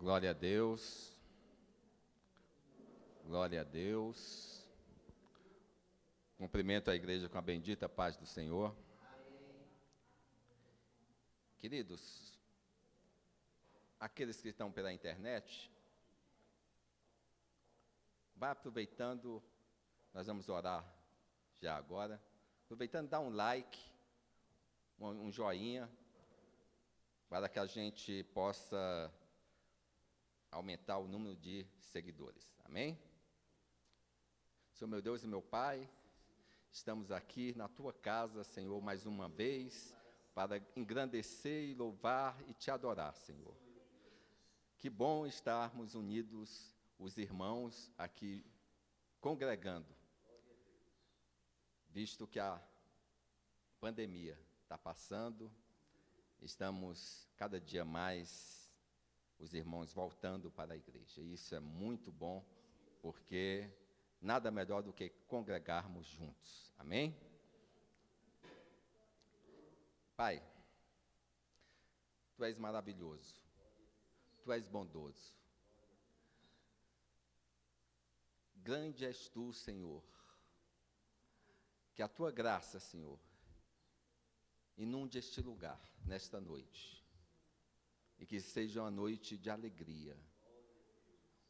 Glória a Deus. Glória a Deus. Cumprimento a igreja com a bendita paz do Senhor. Queridos, aqueles que estão pela internet, vai aproveitando, nós vamos orar já agora, aproveitando, dá um like, um joinha, para que a gente possa aumentar o número de seguidores. Amém? Senhor meu Deus e meu Pai, estamos aqui na Tua casa, Senhor, mais uma vez, para engrandecer e louvar e Te adorar, Senhor. Que bom estarmos unidos, os irmãos aqui congregando, visto que a pandemia está passando, estamos cada dia mais os irmãos voltando para a igreja. E isso é muito bom, porque nada melhor do que congregarmos juntos. Amém? Pai, Tu és maravilhoso, Tu és bondoso. Grande és Tu, Senhor. Que a Tua graça, Senhor, inunde este lugar, nesta noite. E que seja uma noite de alegria,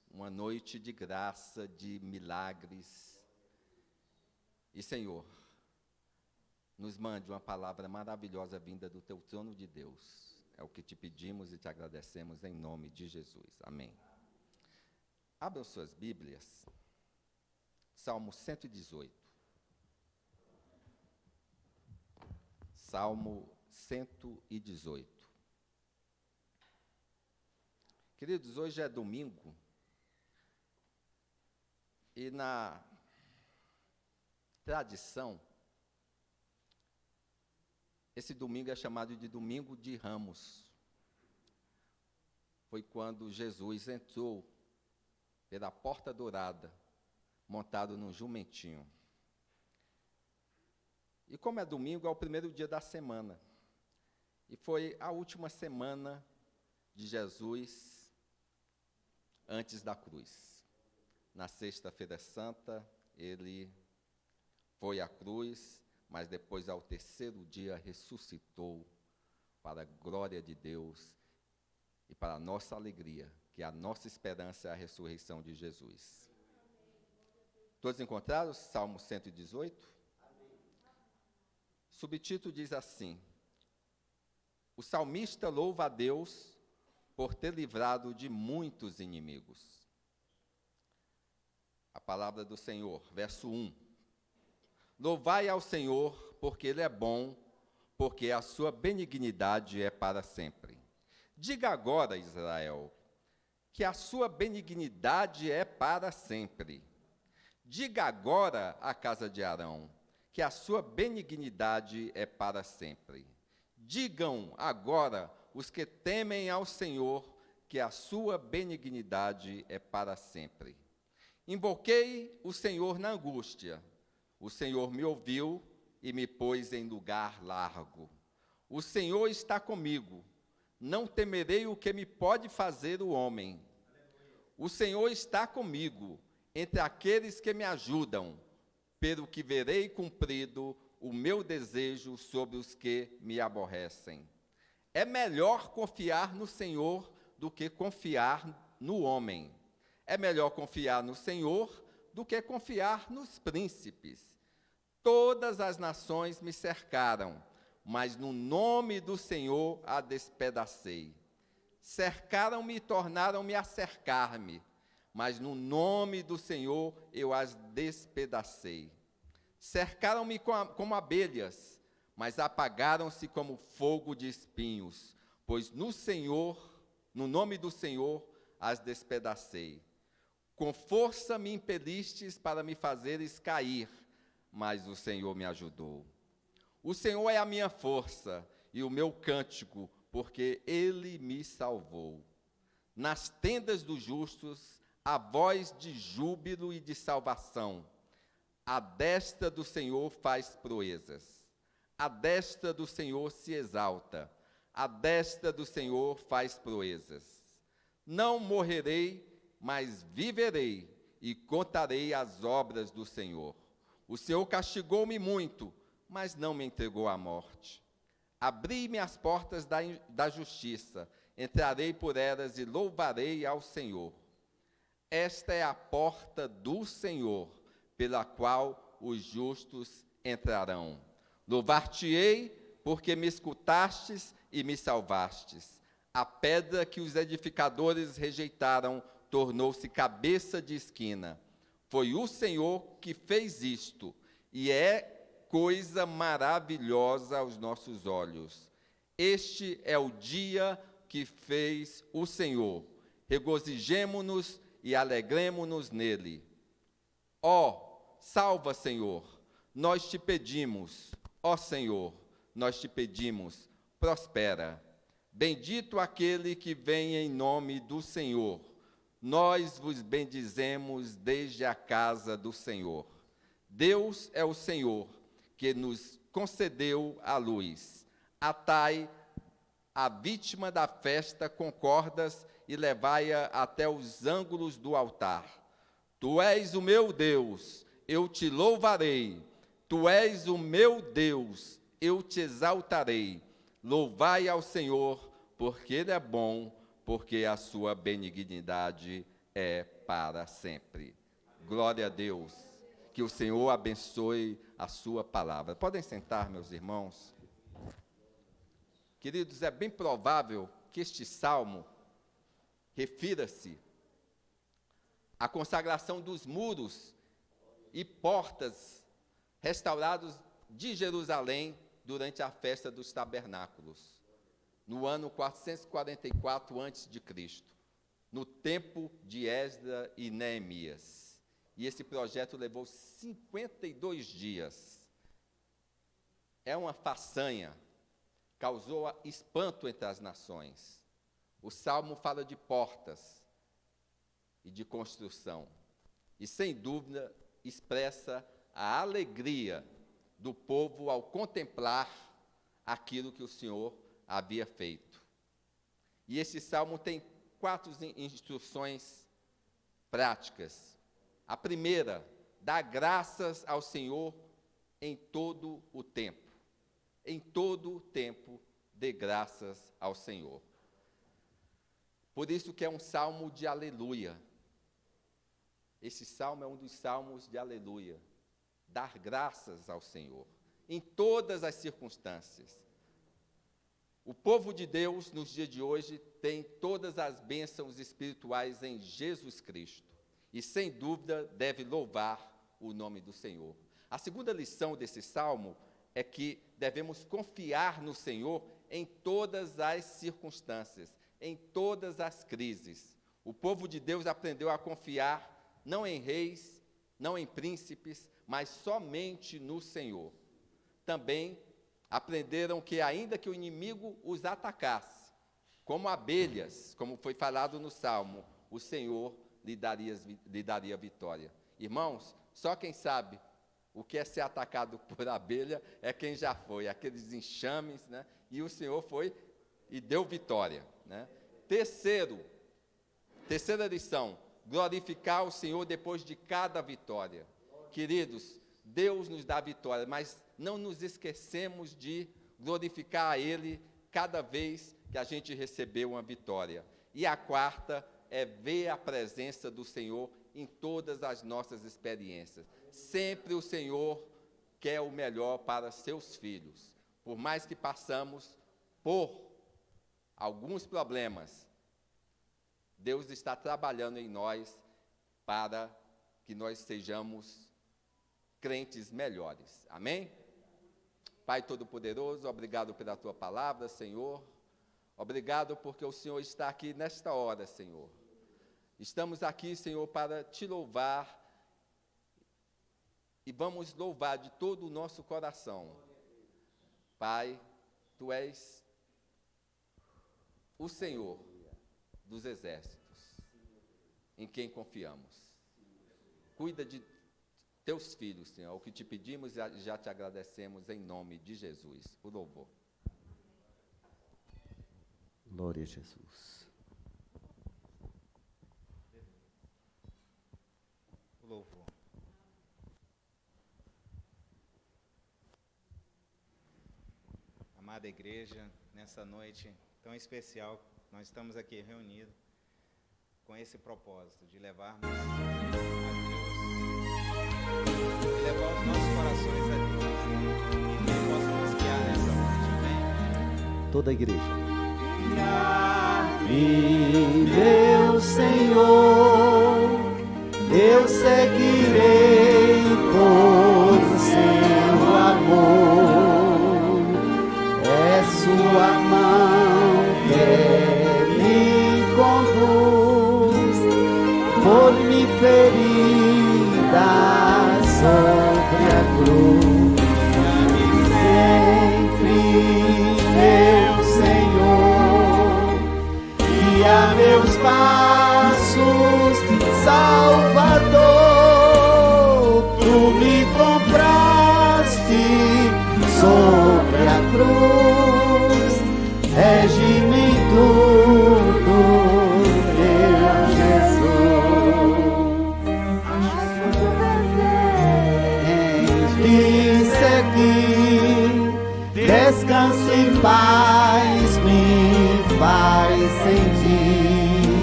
uma noite de graça, de milagres. E, Senhor, nos mande uma palavra maravilhosa vinda do Teu trono de Deus. É o que Te pedimos e Te agradecemos em nome de Jesus. Amém. Abram suas Bíblias, Salmo 118. Salmo 118. Queridos, hoje é domingo, e na tradição, esse domingo é chamado de Domingo de Ramos. Foi quando Jesus entrou pela Porta Dourada, montado num jumentinho. E como é domingo, é o primeiro dia da semana. E foi a última semana de Jesus antes da cruz. Na sexta-feira santa, ele foi à cruz, mas depois, ao terceiro dia, ressuscitou para a glória de Deus e para a nossa alegria, que a nossa esperança é a ressurreição de Jesus. Todos encontraram? Salmo 118? Subtítulo diz assim: o salmista louva a Deus por ter livrado de muitos inimigos. A palavra do Senhor, verso 1. Louvai ao Senhor, porque Ele é bom, porque a sua benignidade é para sempre. Diga agora, Israel, que a sua benignidade é para sempre. Diga agora à casa de Arão, que a sua benignidade é para sempre. Digam agora os que temem ao Senhor, que a sua benignidade é para sempre. Invoquei o Senhor na angústia. O Senhor me ouviu e me pôs em lugar largo. O Senhor está comigo. Não temerei o que me pode fazer o homem. O Senhor está comigo, entre aqueles que me ajudam, pelo que verei cumprido o meu desejo sobre os que me aborrecem. É melhor confiar no Senhor do que confiar no homem. É melhor confiar no Senhor do que confiar nos príncipes. Todas as nações me cercaram, mas no nome do Senhor a despedacei. Cercaram-me e tornaram-me a cercar-me, mas no nome do Senhor eu as despedacei. Cercaram-me como abelhas, mas apagaram-se como fogo de espinhos, pois no nome do Senhor, as despedacei. Com força me impelistes para me fazeres cair, mas o Senhor me ajudou. O Senhor é a minha força e o meu cântico, porque Ele me salvou. Nas tendas dos justos, há voz de júbilo e de salvação. A destra do Senhor faz proezas. A destra do Senhor se exalta. A destra do Senhor faz proezas. Não morrerei, mas viverei e contarei as obras do Senhor. O Senhor castigou-me muito, mas não me entregou à morte. Abri-me as portas da justiça, entrarei por elas e louvarei ao Senhor. Esta é a porta do Senhor, pela qual os justos entrarão. Louvar-te-ei, porque me escutastes e me salvastes. A pedra que os edificadores rejeitaram tornou-se cabeça de esquina. Foi o Senhor que fez isto, e é coisa maravilhosa aos nossos olhos. Este é o dia que fez o Senhor. Regozijemo-nos e alegremo-nos nele. Ó, salva, Senhor, nós te pedimos. Ó Senhor, nós te pedimos, prospera. Bendito aquele que vem em nome do Senhor. Nós vos bendizemos desde a casa do Senhor. Deus é o Senhor, que nos concedeu a luz. Atai a vítima da festa com cordas e levai-a até os ângulos do altar. Tu és o meu Deus, eu te louvarei. Tu és o meu Deus, eu te exaltarei. Louvai ao Senhor, porque Ele é bom, porque a sua benignidade é para sempre. Glória a Deus. Que o Senhor abençoe a sua palavra. Podem sentar, meus irmãos. Queridos, é bem provável que este salmo refira-se à consagração dos muros e portas restaurados de Jerusalém durante a festa dos tabernáculos, no ano 444 a.C., no tempo de Esdras e Neemias. E esse projeto levou 52 dias. É uma façanha, causou espanto entre as nações. O Salmo fala de portas e de construção. E, sem dúvida, expressa a alegria do povo ao contemplar aquilo que o Senhor havia feito. E esse Salmo tem 4 instruções práticas. A primeira, dá graças ao Senhor em todo o tempo. Em todo o tempo, dê graças ao Senhor. Por isso que é um salmo de aleluia. Esse salmo é um dos salmos de aleluia. Dar graças ao Senhor, em todas as circunstâncias. O povo de Deus, nos dias de hoje, tem todas as bênçãos espirituais em Jesus Cristo. E, sem dúvida, deve louvar o nome do Senhor. A segunda lição desse salmo é que devemos confiar no Senhor em todas as circunstâncias, em todas as crises. O povo de Deus aprendeu a confiar não em reis, não em príncipes, mas somente no Senhor. Também aprenderam que, ainda que o inimigo os atacasse, como abelhas, como foi falado no Salmo, o Senhor lhe daria vitória. Irmãos, só quem sabe o que é ser atacado por abelha é quem já foi, aqueles enxames, né? E o Senhor foi e deu vitória, né? Terceira lição, glorificar o Senhor depois de cada vitória. Queridos, Deus nos dá vitória, mas não nos esquecemos de glorificar a Ele cada vez que a gente recebeu uma vitória. E a quarta é ver a presença do Senhor em todas as nossas experiências. Sempre o Senhor quer o melhor para seus filhos. Por mais que passamos por alguns problemas, Deus está trabalhando em nós para que nós sejamos crentes melhores. Amém? Pai Todo-Poderoso, obrigado pela Tua palavra, Senhor. Obrigado porque o Senhor está aqui nesta hora, Senhor. Estamos aqui, Senhor, para Te louvar e vamos louvar de todo o nosso coração. Pai, Tu és o Senhor dos exércitos, em quem confiamos. Cuida de Teus filhos, Senhor, o que Te pedimos e já Te agradecemos em nome de Jesus. O louvor. Glória a Jesus. amada igreja, nessa noite tão especial, nós estamos aqui reunidos com esse propósito de levarmos a Deus, de levar os nossos corações a Deus, e que Ele possa nos guiar nessa noite, amém? Toda a igreja. Guia-me, meu Senhor, eu seguirei por seu amor. É sua mão que me conduz, por me ferida sobre a cruz. Guia-me sempre, meu Senhor, guia meus passos, Salvador. Tu me compraste sobre a cruz, rege-me em tudo, meu Jesus. Em te seguir, descanso em paz, me faz sentir.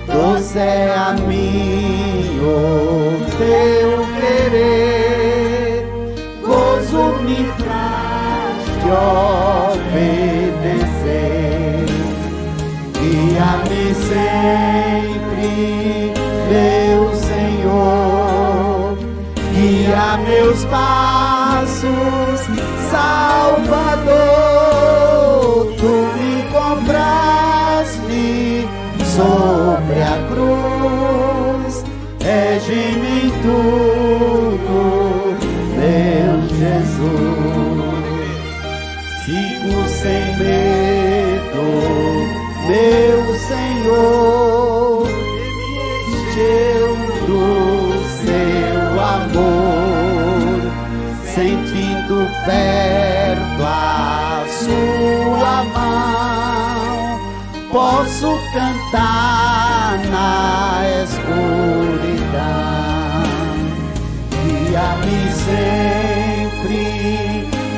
Doce é a mim o teu querer, gozo me traz de obedecer. Guia-me sempre, meu Senhor, guia meus passos, Salvador. Tu me compraste sobre a cruz, rege-me em tudo, meu Jesus. Sigo sem medo, meu Senhor, cheio do seu amor, sentindo perto a sua mão, posso cantar na escuridão. Guia-me sempre,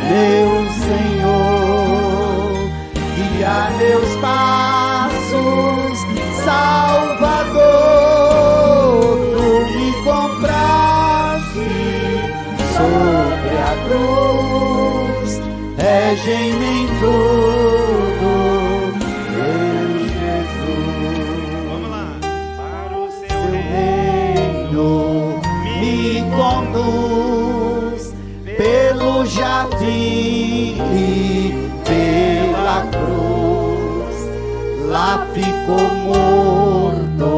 meu Senhor, guia meus passos, Salvador. Tu me compraste sobre a cruz, rege-me em tudo, meu Jesus. Vamos lá. Para o seu Seu reino me conduz pelo jardim e pela cruz. Lá ficou morto,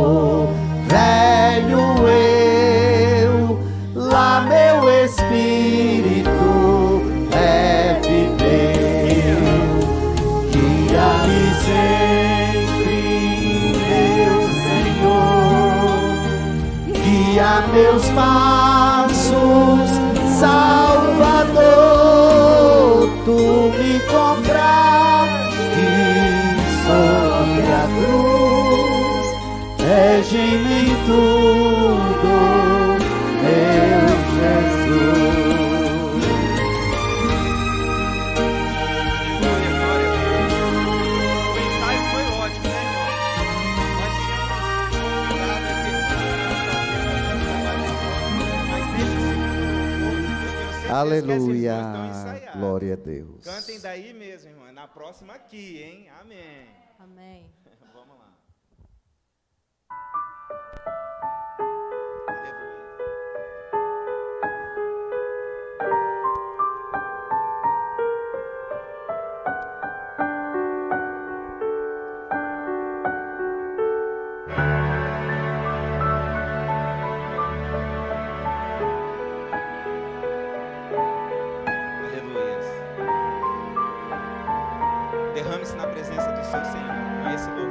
velho eu, lá meu espírito reviveu. Guia-me sempre, meu Senhor, guia meus passos, Salvador. Tu me compraste sobre a cruz, rege-me em tudo, meu Jesus. Glória, glória a Deus. O ensaio foi ótimo, né, irmão? Nós tínhamos jogado esse mas nesse segundo eu tenho certeza que as Aleluia. irmãs estão ensaiadas. Glória a Deus. Cantem daí mesmo, irmã. Na próxima aqui, hein? Amém. Amém. Vamos lá. Aleluia. Aleluia. Derrame-se na presença do seu Senhor. Com esse louvor.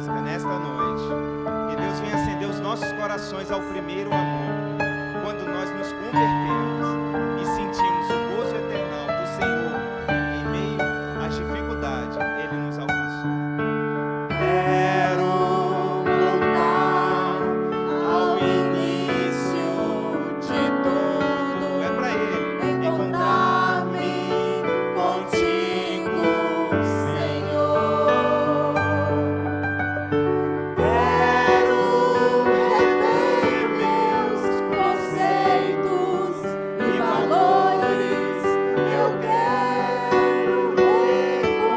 música nesta noite. Que Deus venha acender os nossos corações ao primeiro amor. Quando nós nos convertemos e sentimos o gozo eternal do Senhor em meio às dificuldades, Ele nos alcançou. Quero voltar ao início de tudo. É para Ele. Encontrar-me contigo, Senhor. Quero rever meus conceitos e valores. Eu quero reconstruir.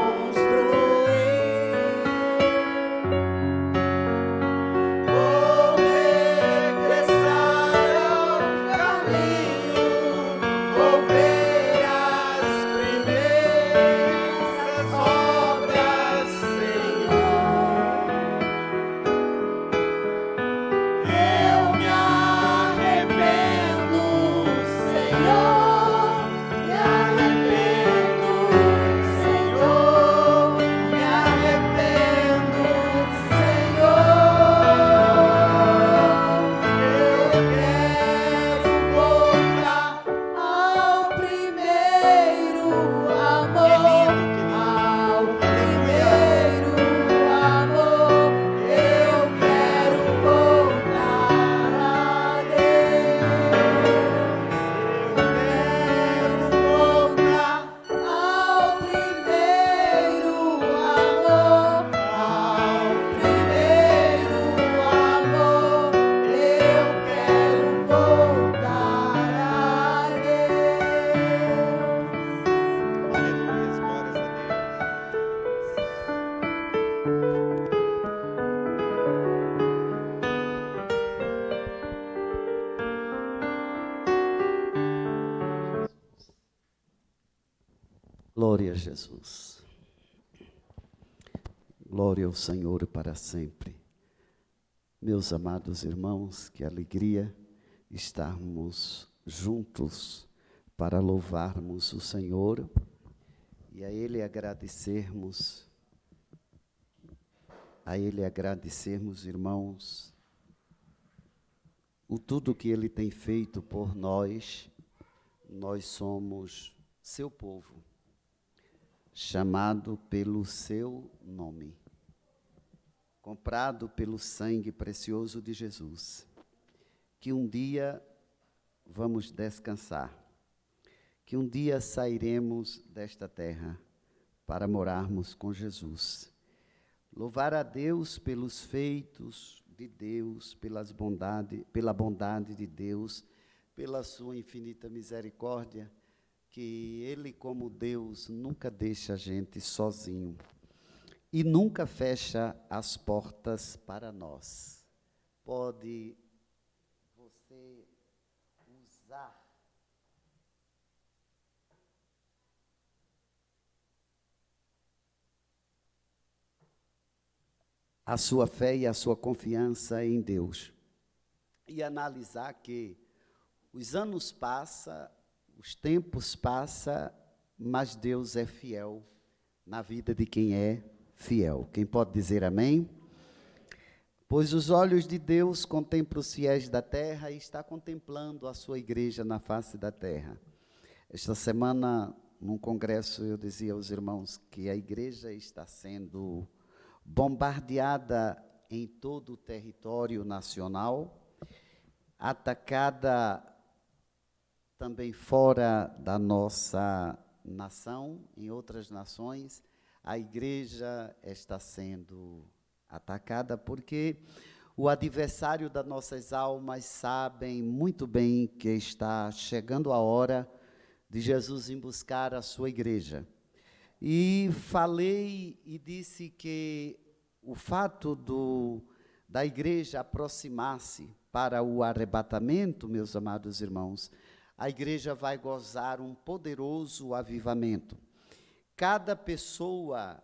Vou regressar ao caminho, vou ver as primeiras obras, Senhor. Eu me arrependo, Senhor, me arrependo, Senhor, me arrependo, Senhor. Eu quero voltar ao primeiro amor, ao primeiro amor. Eu quero voltar a Deus. Eu quero voltar ao primeiro amor, ao primeiro amor. Eu quero voltar a Deus. Aleluia, glórias a Glória a Jesus. Glória ao Senhor para sempre. Meus amados irmãos, que alegria estarmos juntos para louvarmos o Senhor e a Ele agradecermos, irmãos, o tudo que Ele tem feito por nós. Nós somos seu povo, chamado pelo seu nome, comprado pelo sangue precioso de Jesus, que um dia vamos descansar, que um dia sairemos desta terra para morarmos com Jesus. Louvar a Deus pelos feitos de Deus, pela bondade de Deus, pela sua infinita misericórdia, que Ele, como Deus, nunca deixa a gente sozinho e nunca fecha as portas para nós. Pode você usar a sua fé e a sua confiança em Deus e analisar que os anos passam, os tempos passam, mas Deus é fiel na vida de quem é fiel. Quem pode dizer amém? Pois os olhos de Deus contemplam os fiéis da terra e está contemplando a sua igreja na face da terra. Esta semana, num congresso, eu dizia aos irmãos que a igreja está sendo bombardeada em todo o território nacional, atacada também fora da nossa nação, em outras nações. A igreja está sendo atacada porque o adversário das nossas almas sabe muito bem que está chegando a hora de Jesus ir buscar a sua igreja. E falei e disse que o fato da igreja aproximar-se para o arrebatamento, meus amados irmãos, a igreja vai gozar um poderoso avivamento. Cada pessoa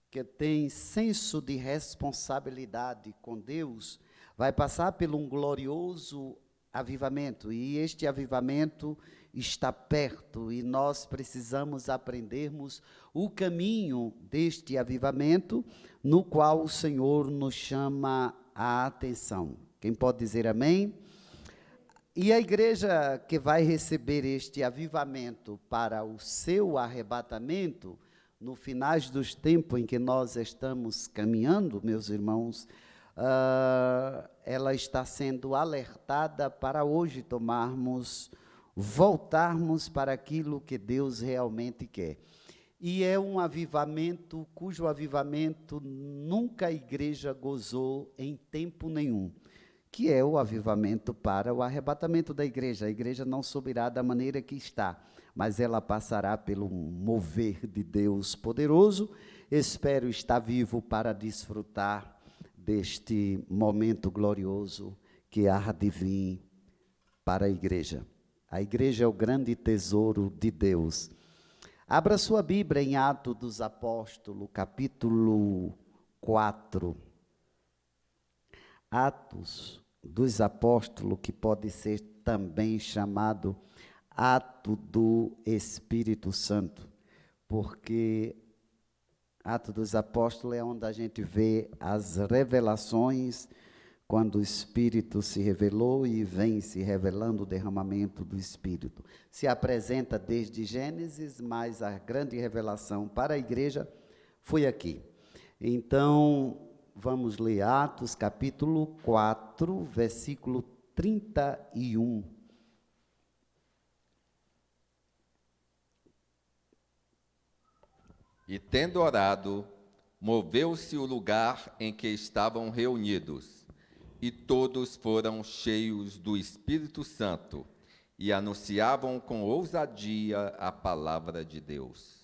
que tem senso de responsabilidade com Deus vai passar por um glorioso avivamento. E este avivamento está perto e nós precisamos aprendermos o caminho deste avivamento, no qual o Senhor nos chama a atenção. Quem pode dizer amém? E a igreja que vai receber este avivamento para o seu arrebatamento, no finais dos tempos em que nós estamos caminhando, meus irmãos, ela está sendo alertada para hoje voltarmos para aquilo que Deus realmente quer. E é um avivamento cujo avivamento nunca a igreja gozou em tempo nenhum, que é o avivamento para o arrebatamento da igreja. A igreja não subirá da maneira que está, mas ela passará pelo mover de Deus poderoso. Espero estar vivo para desfrutar deste momento glorioso que há de vir para a igreja. A igreja é o grande tesouro de Deus. Abra sua Bíblia em Atos dos Apóstolos, capítulo 4. Atos dos Apóstolos, que pode ser também chamado Ato do Espírito Santo, porque Ato dos Apóstolos é onde a gente vê as revelações, quando o Espírito se revelou e vem se revelando o derramamento do Espírito. Se apresenta desde Gênesis, mas a grande revelação para a igreja foi aqui. Então, vamos ler Atos capítulo 4, versículo 31. E tendo orado, moveu-se o lugar em que estavam reunidos, e todos foram cheios do Espírito Santo, e anunciavam com ousadia a palavra de Deus.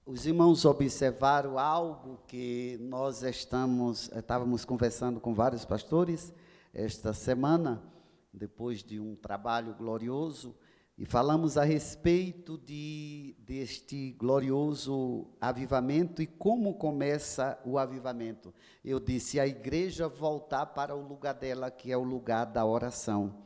Os irmãos observaram algo que nós estávamos conversando com vários pastores esta semana, depois de um trabalho glorioso, e falamos a respeito deste glorioso avivamento e como começa o avivamento. Eu disse, a igreja voltar para o lugar dela, que é o lugar da oração.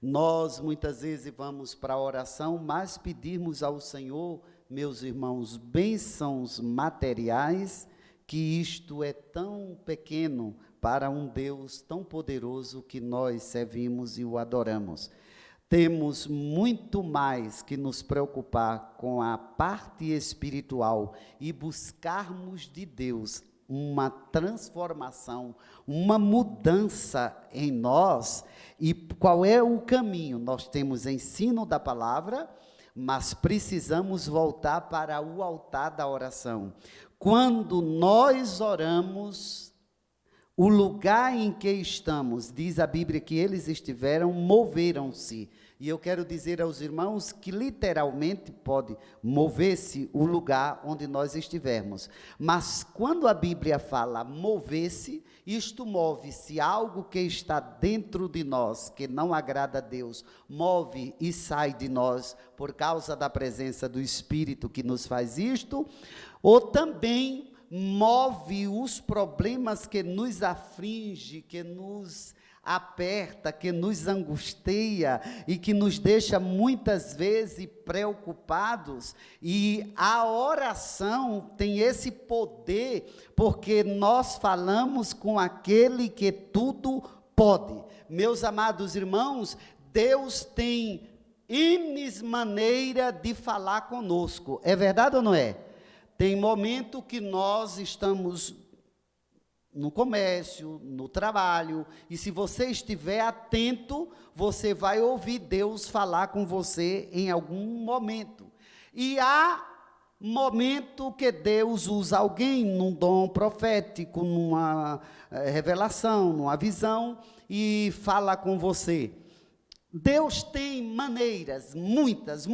Nós, muitas vezes, vamos para a oração, mas pedirmos ao Senhor, meus irmãos, bênçãos materiais, que isto é tão pequeno para um Deus tão poderoso que nós servimos e o adoramos. Temos muito mais que nos preocupar com a parte espiritual e buscarmos de Deus uma transformação, uma mudança em nós. E qual é o caminho? Nós temos ensino da palavra, mas precisamos voltar para o altar da oração. Quando nós oramos, o lugar em que estamos, diz a Bíblia que eles estiveram, moveram-se. E eu quero dizer aos irmãos que literalmente pode mover-se o lugar onde nós estivermos. Mas quando a Bíblia fala mover-se, isto move-se algo que está dentro de nós, que não agrada a Deus, move e sai de nós por causa da presença do Espírito que nos faz isto, ou também move os problemas que nos aflige, que nos aperta, que nos angustia e que nos deixa muitas vezes preocupados. E a oração tem esse poder, porque nós falamos com aquele que tudo pode. Meus amados irmãos, Deus tem N maneira de falar conosco, é verdade ou não é? Tem momento que nós estamos no comércio, no trabalho, e se você estiver atento, você vai ouvir Deus falar com você em algum momento. E há momento que Deus usa alguém num dom profético, numa revelação, numa visão, e fala com você. Deus tem maneiras, muitas,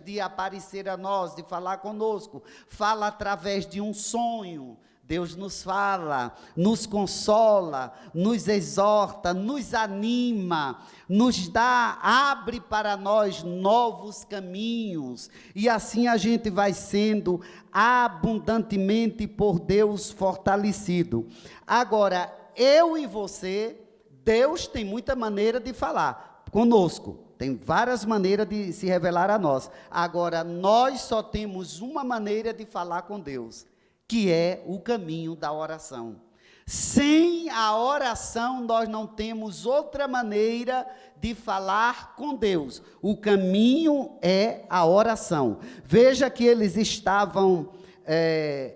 de aparecer a nós, de falar conosco. Fala através de um sonho. Deus nos fala, nos consola, nos exorta, nos anima, nos dá, abre para nós novos caminhos. E assim a gente vai sendo abundantemente por Deus fortalecido. Agora, eu e você, Deus tem muita maneira de falar conosco. Tem várias maneiras de se revelar a nós. Agora, nós só temos uma maneira de falar com Deus, que é o caminho da oração. Sem a oração, nós não temos outra maneira de falar com Deus. O caminho é a oração. Veja que eles estavam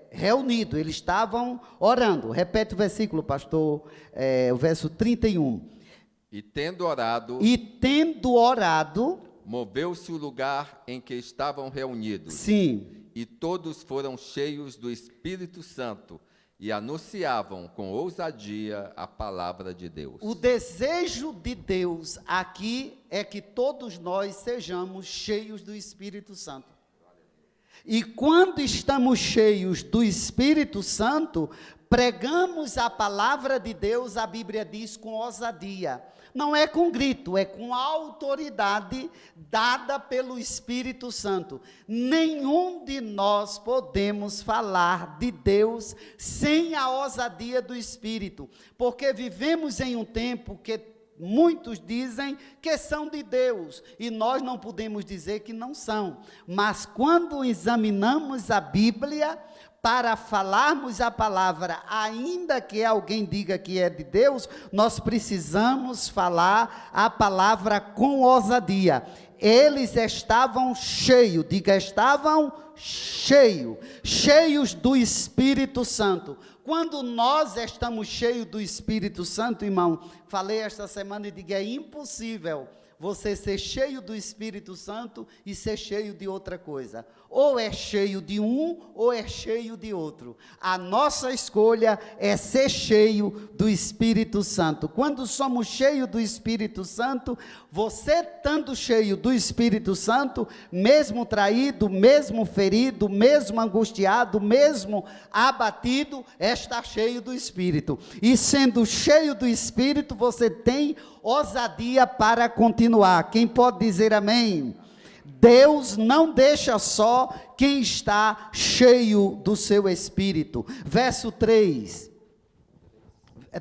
reunidos, eles estavam orando. Repete o versículo, pastor, o verso 31. E tendo orado, moveu-se o lugar em que estavam reunidos. Sim. E todos foram cheios do Espírito Santo e anunciavam com ousadia a palavra de Deus. O desejo de Deus aqui é que todos nós sejamos cheios do Espírito Santo. E quando estamos cheios do Espírito Santo, pregamos a palavra de Deus, a Bíblia diz, com ousadia. Não é com grito, é com autoridade dada pelo Espírito Santo. Nenhum de nós podemos falar de Deus sem a ousadia do Espírito, porque vivemos em um tempo que muitos dizem que são de Deus, e nós não podemos dizer que não são. Mas quando examinamos a Bíblia, para falarmos a palavra, ainda que alguém diga que é de Deus, nós precisamos falar a palavra com ousadia. Eles estavam cheios, diga, estavam cheios do Espírito Santo. Quando nós estamos cheios do Espírito Santo, irmão, falei esta semana e digo, é impossível você ser cheio do Espírito Santo e ser cheio de outra coisa. Ou é cheio de um, ou é cheio de outro. A nossa escolha é ser cheio do Espírito Santo. Quando somos cheios do Espírito Santo, você estando cheio do Espírito Santo, mesmo traído, mesmo ferido, mesmo angustiado, mesmo abatido, está cheio do Espírito. E sendo cheio do Espírito, você tem ousadia para continuar. Quem pode dizer amém? Deus não deixa só quem está cheio do seu Espírito. Verso 3,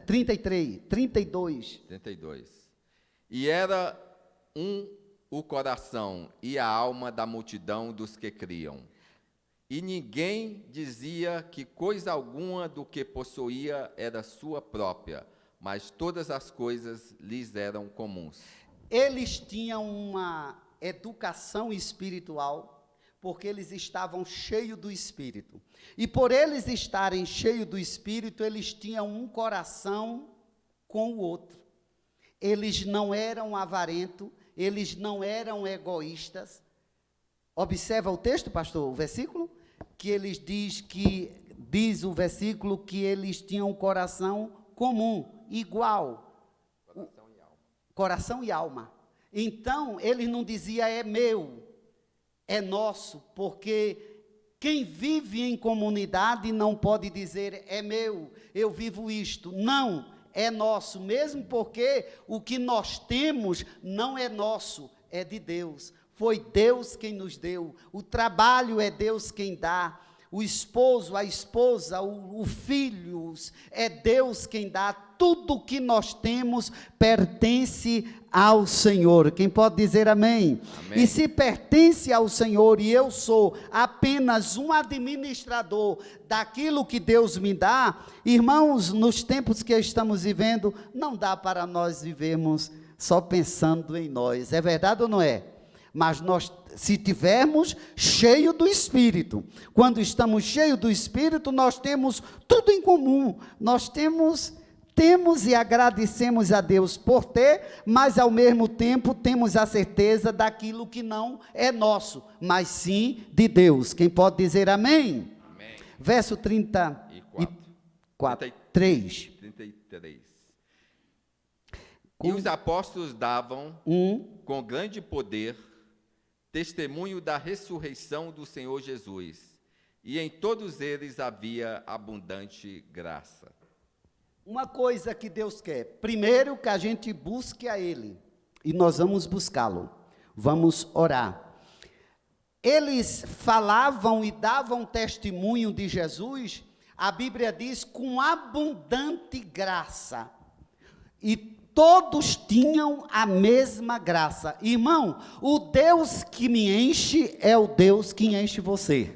32. E era o coração e a alma da multidão dos que criam. E ninguém dizia que coisa alguma do que possuía era sua própria, mas todas as coisas lhes eram comuns. Eles tinham uma educação espiritual, porque eles estavam cheios do Espírito. E por eles estarem cheios do Espírito, eles tinham um coração com o outro. Eles não eram avarentos, eles não eram egoístas. Observa o texto, pastor, o versículo, que eles diz o versículo que eles tinham um coração comum, igual. Coração e alma. Então, ele não dizia é meu, é nosso, porque quem vive em comunidade não pode dizer é meu, eu vivo isto. Não, é nosso, mesmo porque o que nós temos não é nosso, é de Deus. Foi Deus quem nos deu, o trabalho é Deus quem dá, o esposo, a esposa, o filhos, é Deus quem dá. Tudo que nós temos pertence ao Senhor. Quem pode dizer amém? Amém. E se pertence ao Senhor e eu sou apenas um administrador daquilo que Deus me dá, irmãos, nos tempos que estamos vivendo, não dá para nós vivermos só pensando em nós. É verdade ou não é? Mas nós, se tivermos cheio do Espírito, quando estamos cheios do Espírito, nós temos tudo em comum. Nós temos e agradecemos a Deus por ter, mas ao mesmo tempo temos a certeza daquilo que não é nosso, mas sim de Deus. Quem pode dizer amém? Amém. Verso 33. E os apóstolos davam, com grande poder, testemunho da ressurreição do Senhor Jesus, e em todos eles havia abundante graça. Uma coisa que Deus quer, primeiro que a gente busque a Ele, e nós vamos buscá-lo, vamos orar. Eles falavam e davam testemunho de Jesus, a Bíblia diz, com abundante graça. E todos tinham a mesma graça. Irmão, o Deus que me enche é o Deus que enche você.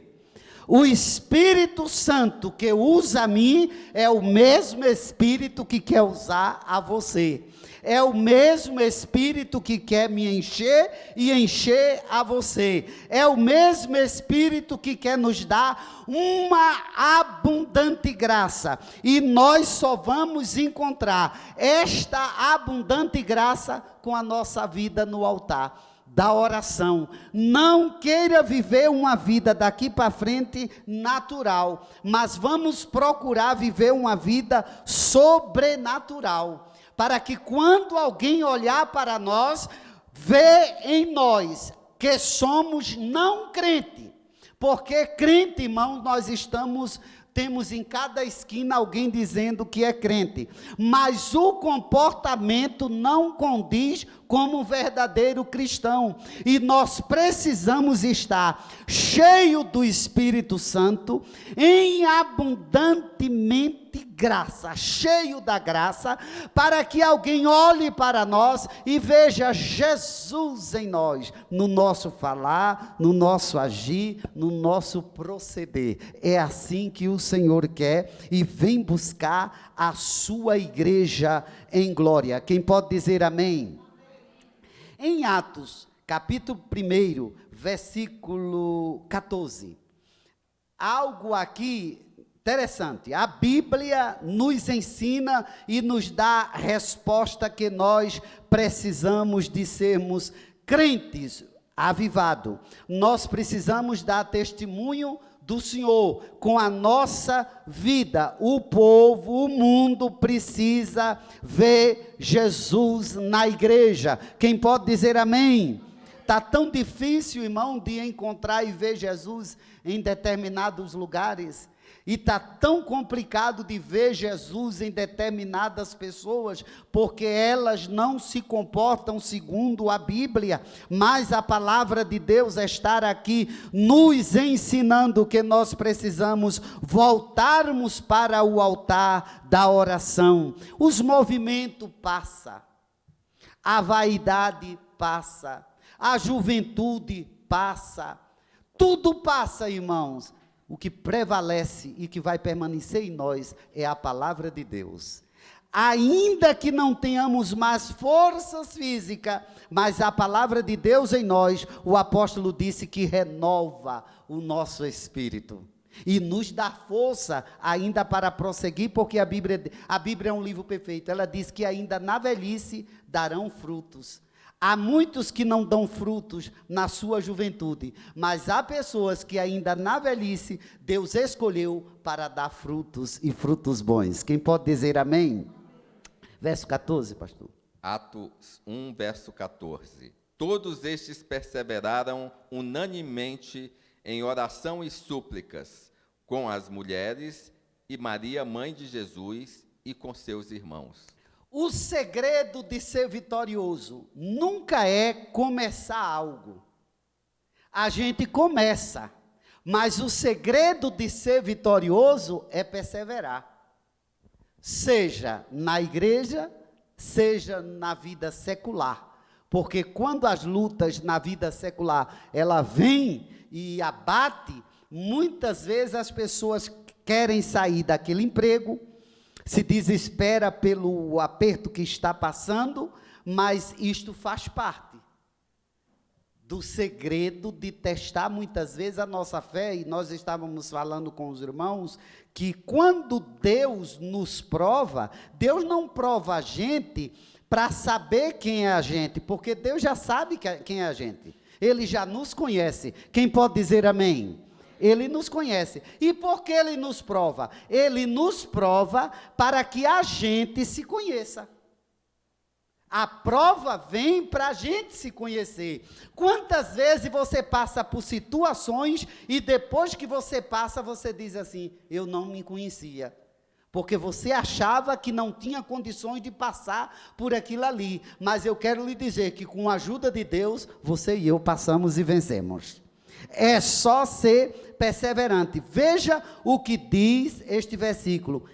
O Espírito Santo que usa a mim é o mesmo Espírito que quer usar a você. É o mesmo Espírito que quer me encher e encher a você. É o mesmo Espírito que quer nos dar uma abundante graça. E nós só vamos encontrar esta abundante graça com a nossa vida no altar da oração. Não queira viver uma vida daqui para frente natural, mas vamos procurar viver uma vida sobrenatural. Para que quando alguém olhar para nós, vê em nós que somos não crente. Porque crente, irmão, temos em cada esquina alguém dizendo que é crente. Mas o comportamento não condiz como um verdadeiro cristão. E nós precisamos estar cheio do Espírito Santo, em abundantemente graça, cheio da graça, para que alguém olhe para nós e veja Jesus em nós, no nosso falar, no nosso agir, no nosso proceder. É assim que o Senhor quer e vem buscar a sua igreja em glória. Quem pode dizer amém? Em Atos, capítulo 1, versículo 14, algo aqui interessante. A Bíblia nos ensina e nos dá a resposta que nós precisamos de sermos crentes avivados. Nós precisamos dar testemunho do Senhor com a nossa vida. O povo, o mundo precisa ver Jesus na igreja. Quem pode dizer amém? Está tão difícil, irmão, de encontrar e ver Jesus em determinados lugares. E está tão complicado de ver Jesus em determinadas pessoas, porque elas não se comportam segundo a Bíblia, mas a palavra de Deus está aqui nos ensinando que nós precisamos voltarmos para o altar da oração. Os movimentos passam, a vaidade passa, a juventude passa, tudo passa, irmãos. O que prevalece e que vai permanecer em nós é a palavra de Deus. Ainda que não tenhamos mais forças físicas, mas a palavra de Deus em nós, o apóstolo disse que renova o nosso espírito. E nos dá força ainda para prosseguir, porque a Bíblia é um livro perfeito. Ela diz que ainda na velhice darão frutos. Há muitos que não dão frutos na sua juventude, mas há pessoas que ainda na velhice, Deus escolheu para dar frutos e frutos bons. Quem pode dizer amém? Verso 14, pastor. Atos 1, verso 14. Todos estes perseveraram unanimemente em oração e súplicas com as mulheres e Maria, mãe de Jesus, e com seus irmãos. O segredo de ser vitorioso nunca é começar algo. A gente começa, mas o segredo de ser vitorioso é perseverar. Seja na igreja, seja na vida secular. Porque quando as lutas na vida secular, ela vem e abate, muitas vezes as pessoas querem sair daquele emprego, se desespera pelo aperto que está passando, mas isto faz parte do segredo de testar muitas vezes a nossa fé. E nós estávamos falando com os irmãos que quando Deus nos prova, Deus não prova a gente para saber quem é a gente, porque Deus já sabe quem é a gente, Ele já nos conhece. Quem pode dizer amém? Ele nos conhece. E por que Ele nos prova? Ele nos prova para que a gente se conheça. A prova vem para a gente se conhecer. Quantas vezes você passa por situações e depois que você passa, você diz assim, eu não me conhecia. Porque você achava que não tinha condições de passar por aquilo ali. Mas eu quero lhe dizer que com a ajuda de Deus, você e eu passamos e vencemos. É só ser perseverante. Veja o que diz este versículo.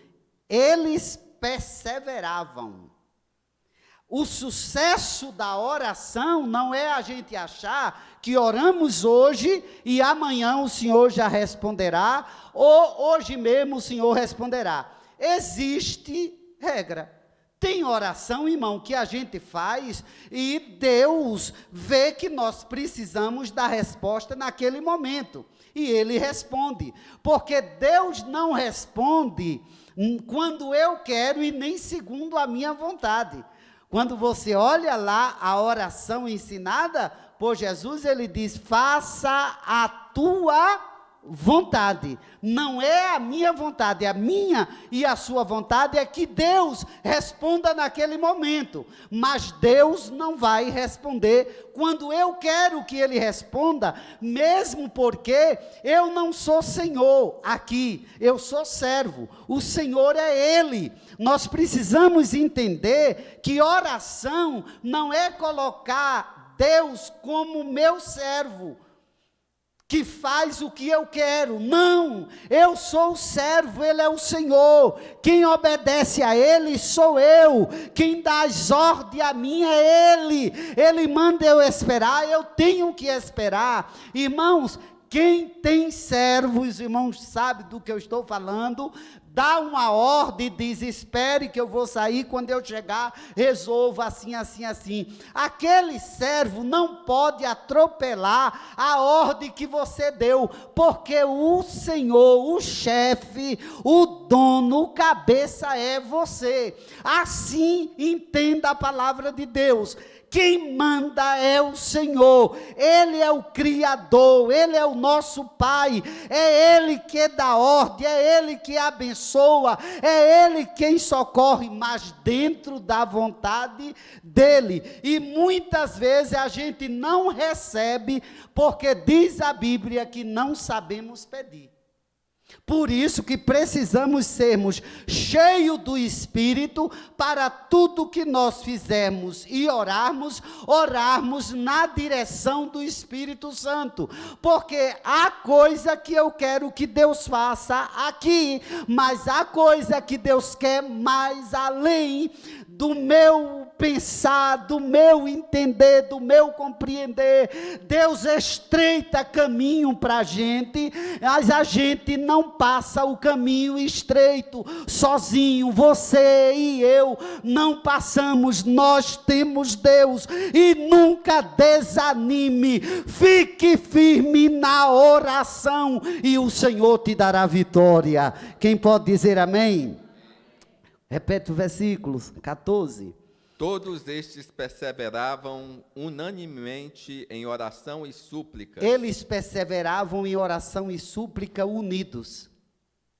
Eles perseveravam. O sucesso da oração não é a gente achar que oramos hoje e amanhã o Senhor já responderá, ou hoje mesmo o Senhor responderá. Existe regra. Tem oração, irmão, que a gente faz e Deus vê que nós precisamos da resposta naquele momento. E Ele responde. Porque Deus não responde quando eu quero e nem segundo a minha vontade. Quando você olha lá a oração ensinada por Jesus, Ele diz, faça a tua vontade, não é a minha vontade, a minha e a sua vontade é que Deus responda naquele momento, mas Deus não vai responder quando eu quero que Ele responda, mesmo porque eu não sou Senhor aqui, eu sou servo, o Senhor é Ele. Nós precisamos entender que oração não é colocar Deus como meu servo, que faz o que eu quero. Não, eu sou o servo, Ele é o Senhor. Quem obedece a Ele sou eu. Quem dá as ordens a mim é Ele. Ele manda eu esperar, eu tenho que esperar. Irmãos, quem tem servos, irmãos, sabe do que eu estou falando, dá uma ordem, diz, espere que eu vou sair, quando eu chegar, resolva assim, assim, assim. Aquele servo não pode atropelar a ordem que você deu, porque o Senhor, o chefe, o dono, o cabeça é você. Assim entenda a palavra de Deus. Quem manda é o Senhor, Ele é o Criador, Ele é o nosso Pai, é Ele que dá ordem, é Ele que abençoa, é Ele quem socorre, mas dentro da vontade dEle. E muitas vezes a gente não recebe, porque diz a Bíblia que não sabemos pedir. Por isso que precisamos sermos cheios do Espírito para tudo que nós fizermos e orarmos na direção do Espírito Santo, porque há coisa que eu quero que Deus faça aqui, mas há coisa que Deus quer mais além do meu pensar, do meu entender, do meu compreender. Deus estreita caminho para a gente, mas a gente não passa o caminho estreito sozinho. Você e eu não passamos, nós temos Deus. E nunca desanime, fique firme na oração e o Senhor te dará vitória. Quem pode dizer amém? Repete o versículo 14. Todos estes perseveravam unanimemente em oração e súplica. Eles perseveravam em oração e súplica unidos.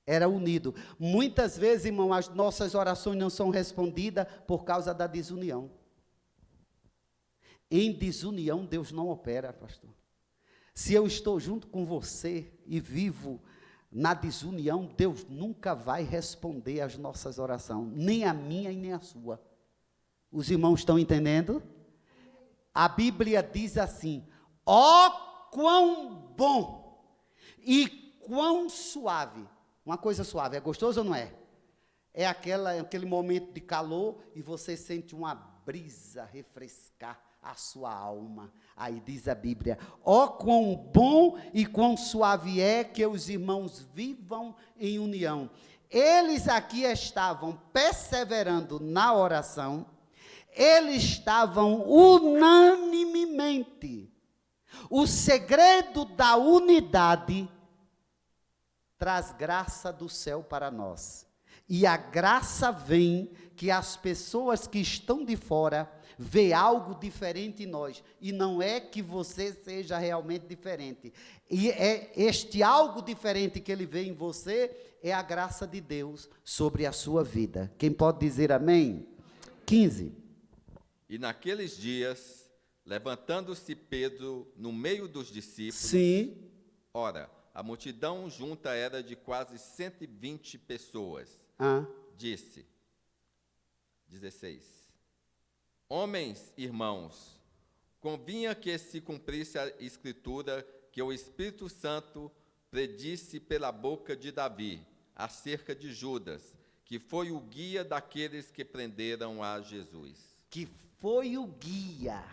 Era unido. Muitas vezes, irmão, as nossas orações não são respondidas por causa da desunião. Em desunião, Deus não opera, pastor. Se eu estou junto com você e vivo na desunião, Deus nunca vai responder às nossas orações, nem a minha e nem a sua. Os irmãos estão entendendo? A Bíblia diz assim, ó quão bom e quão suave. Uma coisa suave, é gostoso ou não é? É aquele momento de calor e você sente uma brisa refrescar a sua alma. Aí diz a Bíblia, ó quão bom e quão suave é que os irmãos vivam em união. Eles aqui estavam perseverando na oração, eles estavam unanimemente. O segredo da unidade traz graça do céu para nós. E a graça vem que as pessoas que estão de fora vê algo diferente em nós, e não é que você seja realmente diferente, e é este algo diferente que ele vê em você, é a graça de Deus sobre a sua vida. Quem pode dizer amém? 15. E naqueles dias, levantando-se Pedro no meio dos discípulos, Sim. Ora, a multidão junta era de quase 120 pessoas, disse, 16, homens, irmãos, convinha que se cumprisse a Escritura que o Espírito Santo predisse pela boca de Davi, acerca de Judas, que foi o guia daqueles que prenderam a Jesus. que foi o guia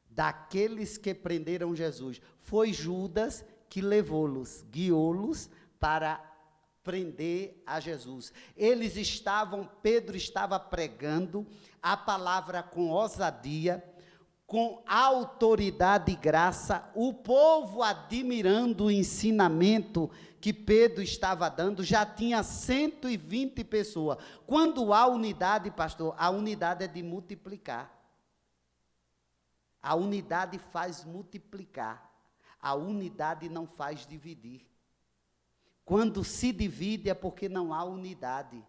daqueles que prenderam Jesus. Foi Judas que levou-los, guiou-los para prender a Jesus. Pedro estava pregando a palavra com ousadia, com autoridade e graça, o povo admirando o ensinamento que Pedro estava dando. Já tinha 120 pessoas. Quando há unidade, pastor, a unidade é de multiplicar. A unidade faz multiplicar. A unidade não faz dividir. Quando se divide é porque não há unidade.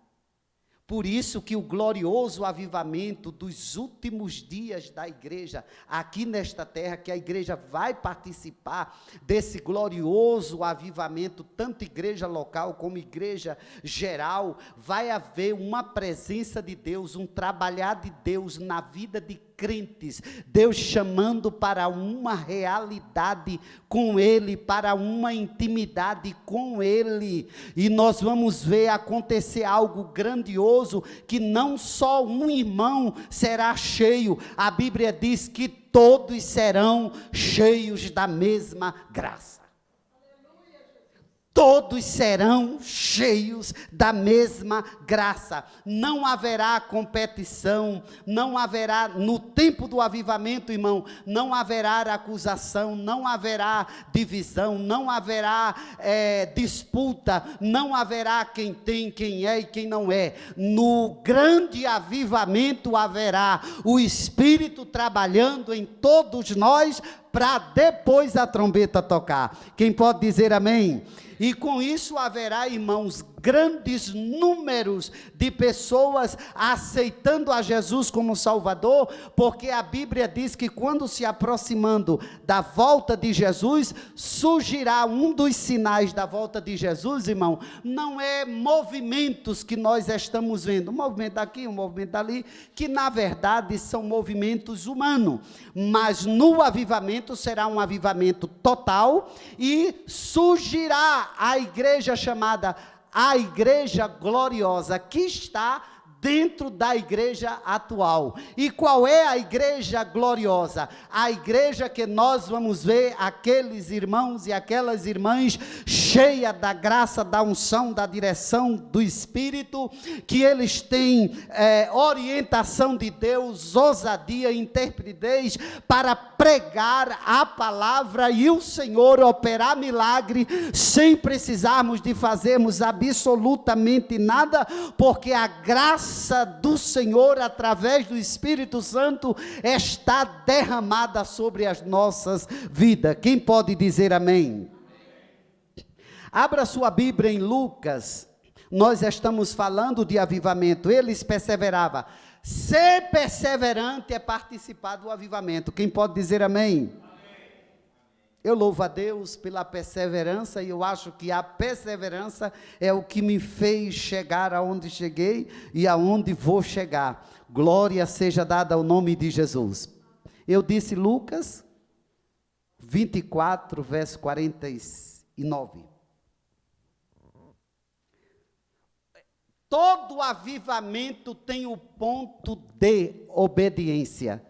Por isso que o glorioso avivamento dos últimos dias da igreja, aqui nesta terra, que a igreja vai participar desse glorioso avivamento, tanto igreja local como igreja geral, vai haver uma presença de Deus, um trabalhar de Deus na vida de crentes, Deus chamando para uma realidade com Ele, para uma intimidade com Ele, e nós vamos ver acontecer algo grandioso, que não só um irmão será cheio, a Bíblia diz que todos serão cheios da mesma graça. Todos serão cheios da mesma graça. Não haverá competição, não haverá, no tempo do avivamento, irmão, não haverá acusação, não haverá divisão, não haverá disputa, não haverá quem tem, quem é e quem não é. No grande avivamento haverá o Espírito trabalhando em todos nós, para depois a trombeta tocar. Quem pode dizer amém? E com isso haverá, irmãos, grandes números de pessoas aceitando a Jesus como Salvador, porque a Bíblia diz que quando se aproximando da volta de Jesus, surgirá um dos sinais da volta de Jesus, irmão, não é movimentos que nós estamos vendo, um movimento aqui, um movimento ali, que na verdade são movimentos humanos, mas no avivamento será um avivamento total, e surgirá a igreja chamada a igreja gloriosa, que está dentro da igreja atual. E qual é a igreja gloriosa? A igreja que nós vamos ver aqueles irmãos e aquelas irmãs cheia da graça, da unção, da direção do Espírito, que eles têm orientação de Deus, ousadia, intrepidez para pregar a palavra e o Senhor operar milagre sem precisarmos de fazermos absolutamente nada, porque a graça do Senhor através do Espírito Santo está derramada sobre as nossas vidas. Quem pode dizer amém? Abra sua Bíblia em Lucas. Nós estamos falando de avivamento. Eles perseveravam. Ser perseverante é participar do avivamento. Quem pode dizer amém? Eu louvo a Deus pela perseverança, e eu acho que a perseverança é o que me fez chegar aonde cheguei e aonde vou chegar. Glória seja dada ao nome de Jesus. Eu disse Lucas 24, verso 49. Todo avivamento tem o ponto de obediência.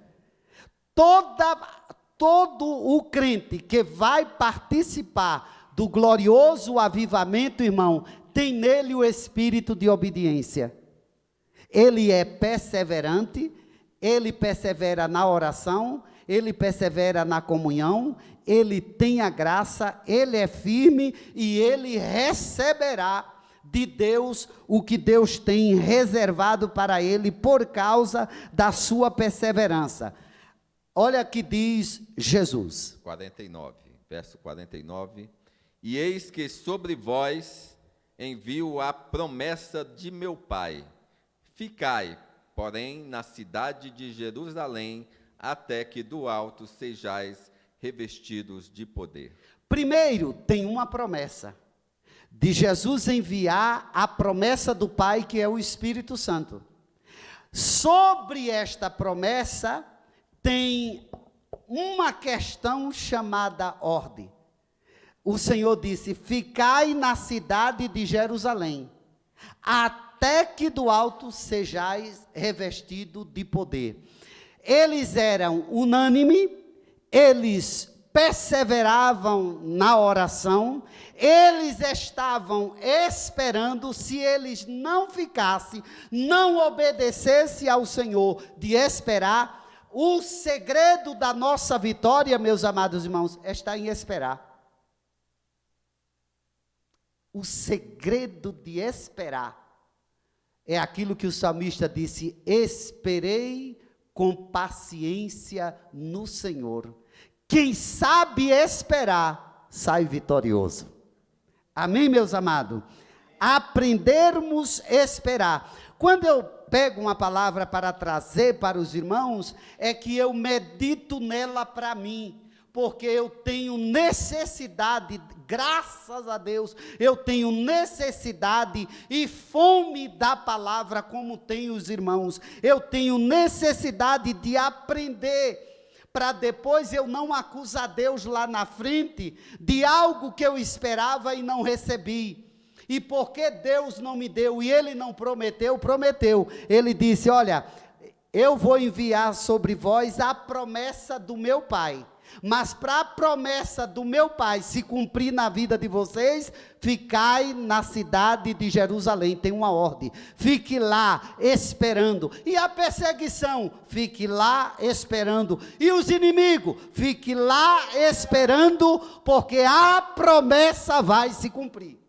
Todo o crente que vai participar do glorioso avivamento, irmão, tem nele o espírito de obediência. Ele é perseverante, ele persevera na oração, ele persevera na comunhão, ele tem a graça, ele é firme e ele receberá de Deus o que Deus tem reservado para ele por causa da sua perseverança. Olha que diz Jesus. 49, verso 49. E eis que sobre vós envio a promessa de meu Pai. Ficai, porém, na cidade de Jerusalém, até que do alto sejais revestidos de poder. Primeiro, tem uma promessa de Jesus enviar a promessa do Pai, que é o Espírito Santo. Sobre esta promessa, tem uma questão chamada ordem. O Senhor disse: ficai na cidade de Jerusalém, até que do alto sejais revestido de poder. Eles eram unânimes, eles perseveravam na oração, eles estavam esperando. Se eles não ficassem, não obedecessem ao Senhor de esperar, o segredo da nossa vitória, meus amados irmãos, está em esperar. O segredo de esperar é aquilo que o salmista disse: esperei com paciência no Senhor. Quem sabe esperar, sai vitorioso. Amém, meus amados? Aprendermos a esperar. Quando eu pego uma palavra para trazer para os irmãos, é que eu medito nela para mim, porque eu tenho necessidade, graças a Deus, eu tenho necessidade e fome da palavra, como tem os irmãos. Eu tenho necessidade de aprender, para depois eu não acusar Deus lá na frente de algo que eu esperava e não recebi. E porque Deus não me deu e Ele não prometeu, prometeu. Ele disse: olha, eu vou enviar sobre vós a promessa do meu Pai. Mas para a promessa do meu Pai se cumprir na vida de vocês, ficai na cidade de Jerusalém. Tem uma ordem: fique lá esperando. E a perseguição, fique lá esperando. E os inimigos, fique lá esperando, porque a promessa vai se cumprir.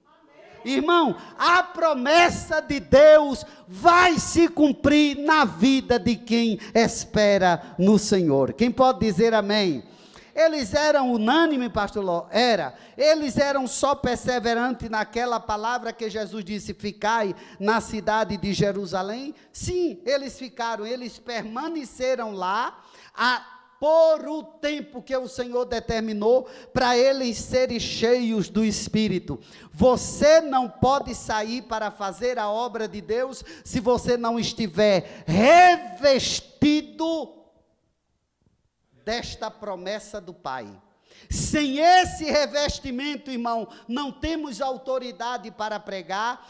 Irmão, a promessa de Deus vai se cumprir na vida de quem espera no Senhor. Quem pode dizer amém? Eles eram unânimes, pastor Ló? Era. Eles eram só perseverantes naquela palavra que Jesus disse: ficai na cidade de Jerusalém? Sim, eles ficaram, eles permaneceram lá, por o tempo que o Senhor determinou, para eles serem cheios do Espírito. Você não pode sair para fazer a obra de Deus, se você não estiver revestido desta promessa do Pai. Sem esse revestimento, irmão, não temos autoridade para pregar.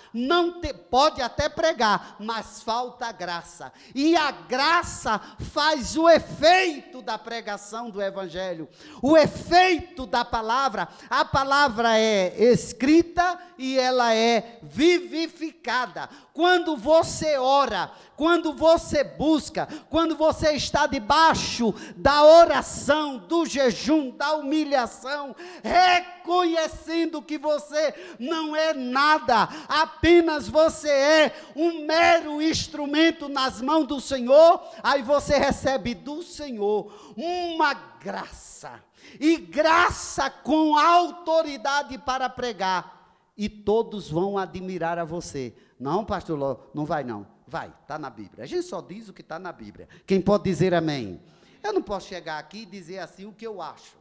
Pode até pregar, mas falta graça, e a graça faz o efeito da pregação do Evangelho, o efeito da palavra. A palavra é escrita e ela é vivificada. Quando você ora, quando você busca, quando você está debaixo da oração, do jejum, da humilhação, reconhecendo que você não é nada, apenas você é um mero instrumento nas mãos do Senhor, aí você recebe do Senhor uma graça, e graça com autoridade para pregar, e todos vão admirar a você. Não, pastor Ló, não vai não. Vai, está na Bíblia. A gente só diz o que está na Bíblia. Quem pode dizer amém? Eu não posso chegar aqui e dizer assim o que eu acho.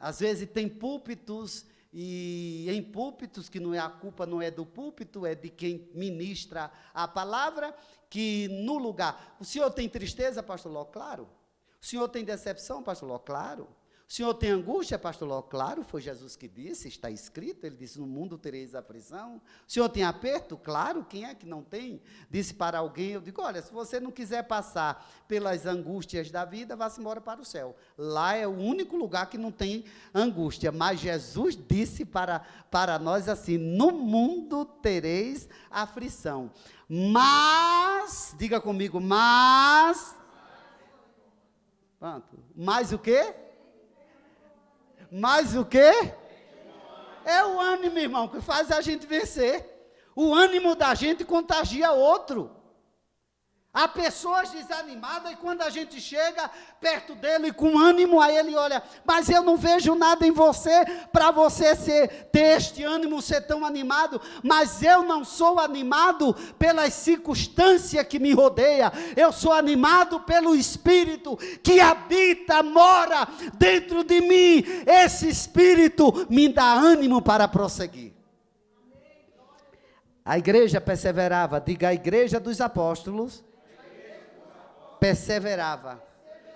Às vezes tem púlpitos, e em púlpitos que não é, a culpa não é do púlpito, é de quem ministra a palavra, que no lugar... O senhor tem tristeza, pastor Ló? Claro. O senhor tem decepção, pastor Ló? Claro. O senhor tem angústia, pastor Ló? Claro, foi Jesus que disse, está escrito, ele disse: no mundo tereis aflição. O senhor tem aperto? Claro, quem é que não tem? Disse para alguém, eu digo: olha, se você não quiser passar pelas angústias da vida, vá-se embora para o céu. Lá é o único lugar que não tem angústia, mas Jesus disse para nós assim: no mundo tereis aflição. Mas, diga comigo, mas... Pronto. Mais o quê? Mas o quê? É o ânimo, irmão, que faz a gente vencer. O ânimo da gente contagia outro. Há pessoas desanimadas, e quando a gente chega perto dele com ânimo, aí ele olha: mas eu não vejo nada em você, para você ter este ânimo, ser tão animado. Mas eu não sou animado pelas circunstâncias que me rodeiam, eu sou animado pelo Espírito que habita, mora dentro de mim. Esse Espírito me dá ânimo para prosseguir. A igreja perseverava, diga: a igreja dos apóstolos perseverava.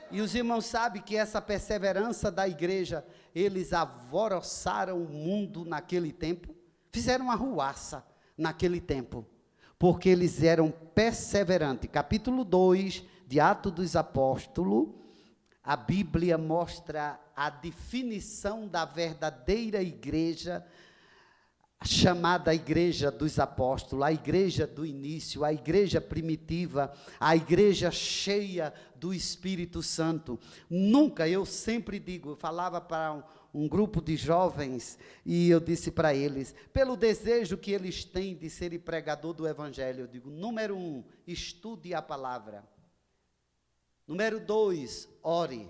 E os irmãos sabem que essa perseverança da igreja, eles alvoroçaram o mundo naquele tempo, fizeram uma ruaça. naquele tempo, porque eles eram perseverantes. Capítulo 2 de Atos dos Apóstolos, a Bíblia mostra a definição da verdadeira igreja, chamada igreja dos apóstolos, a igreja do início, a igreja primitiva, a igreja cheia do Espírito Santo. Nunca, eu sempre digo, eu falava para um grupo de jovens, e eu disse para eles, pelo desejo que eles têm de serem pregador do Evangelho, eu digo, número 1, estude a palavra. Número 2, ore,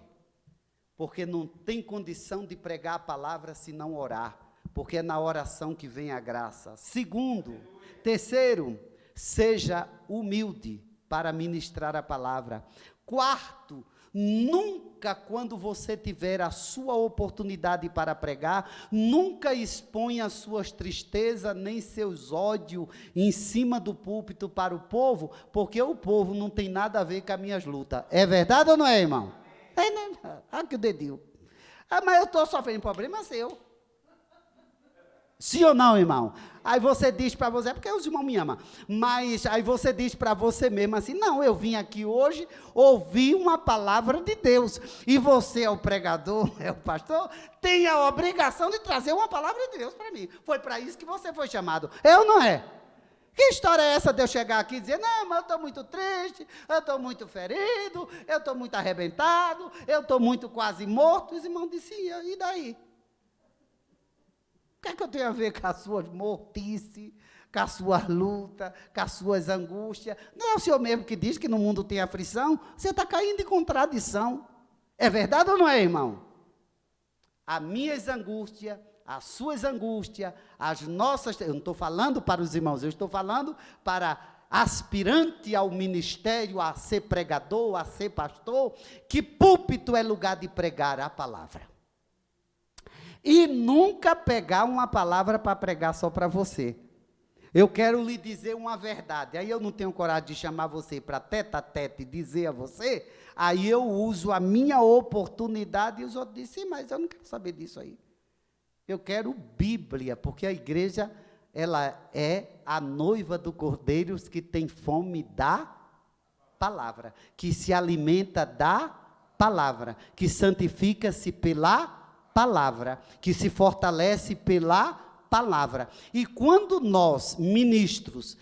porque não tem condição de pregar a palavra se não orar, porque é na oração que vem a graça. Segundo, terceiro, seja humilde para ministrar a palavra. Quarto, nunca, quando você tiver a sua oportunidade para pregar, nunca exponha as suas tristezas, nem seus ódios em cima do púlpito para o povo, porque o povo não tem nada a ver com as minhas lutas. É verdade ou não é, irmão? É, né? Olha que o dedinho. Mas eu estou sofrendo problema seu. Sim ou não, irmão? Aí você diz para você, é porque os irmãos me amam, mas aí você diz para você mesmo assim, não, eu vim aqui hoje ouvir uma palavra de Deus, e você é o pregador, é o pastor, tem a obrigação de trazer uma palavra de Deus para mim. Foi para isso que você foi chamado, é ou não é? Que história é essa de eu chegar aqui e dizer, não, mas eu estou muito triste, eu estou muito ferido, eu estou muito arrebentado, eu estou muito quase morto? Os irmãos disseram, e daí? O que eu tenho a ver com as suas mortices, com as suas lutas, com as suas angústias? Não é o Senhor mesmo que diz que no mundo tem aflição? Você está caindo em contradição. É verdade ou não é, irmão? As minhas angústias, as suas angústias, as nossas... Eu não estou falando para os irmãos, eu estou falando para aspirante ao ministério, a ser pregador, a ser pastor, que púlpito é lugar de pregar a palavra. E nunca pegar uma palavra para pregar só para você. Eu quero lhe dizer uma verdade. Aí eu não tenho coragem de chamar você para tete a tete e dizer a você. Aí eu uso a minha oportunidade e os outros dizem, sim, mas eu não quero saber disso aí. Eu quero Bíblia, porque a igreja, ela é a noiva do Cordeiro que tem fome da palavra, que se alimenta da palavra, que santifica-se pela palavra, que se fortalece pela palavra. E quando nós, ministros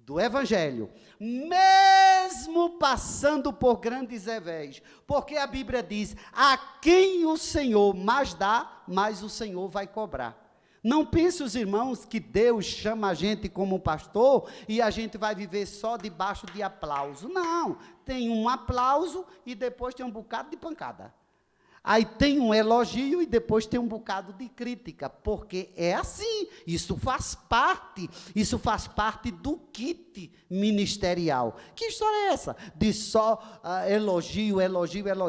do Evangelho, mesmo passando por grandes revés, porque a Bíblia diz, a quem o Senhor mais dá, mais o Senhor vai cobrar. Não pense, os irmãos, que Deus chama a gente como pastor e a gente vai viver só debaixo de aplauso. Não, tem um aplauso e depois tem um bocado de pancada. Aí tem um elogio e depois tem um bocado de crítica, porque é assim, isso faz parte do kit ministerial. Que história é essa? De só elogio.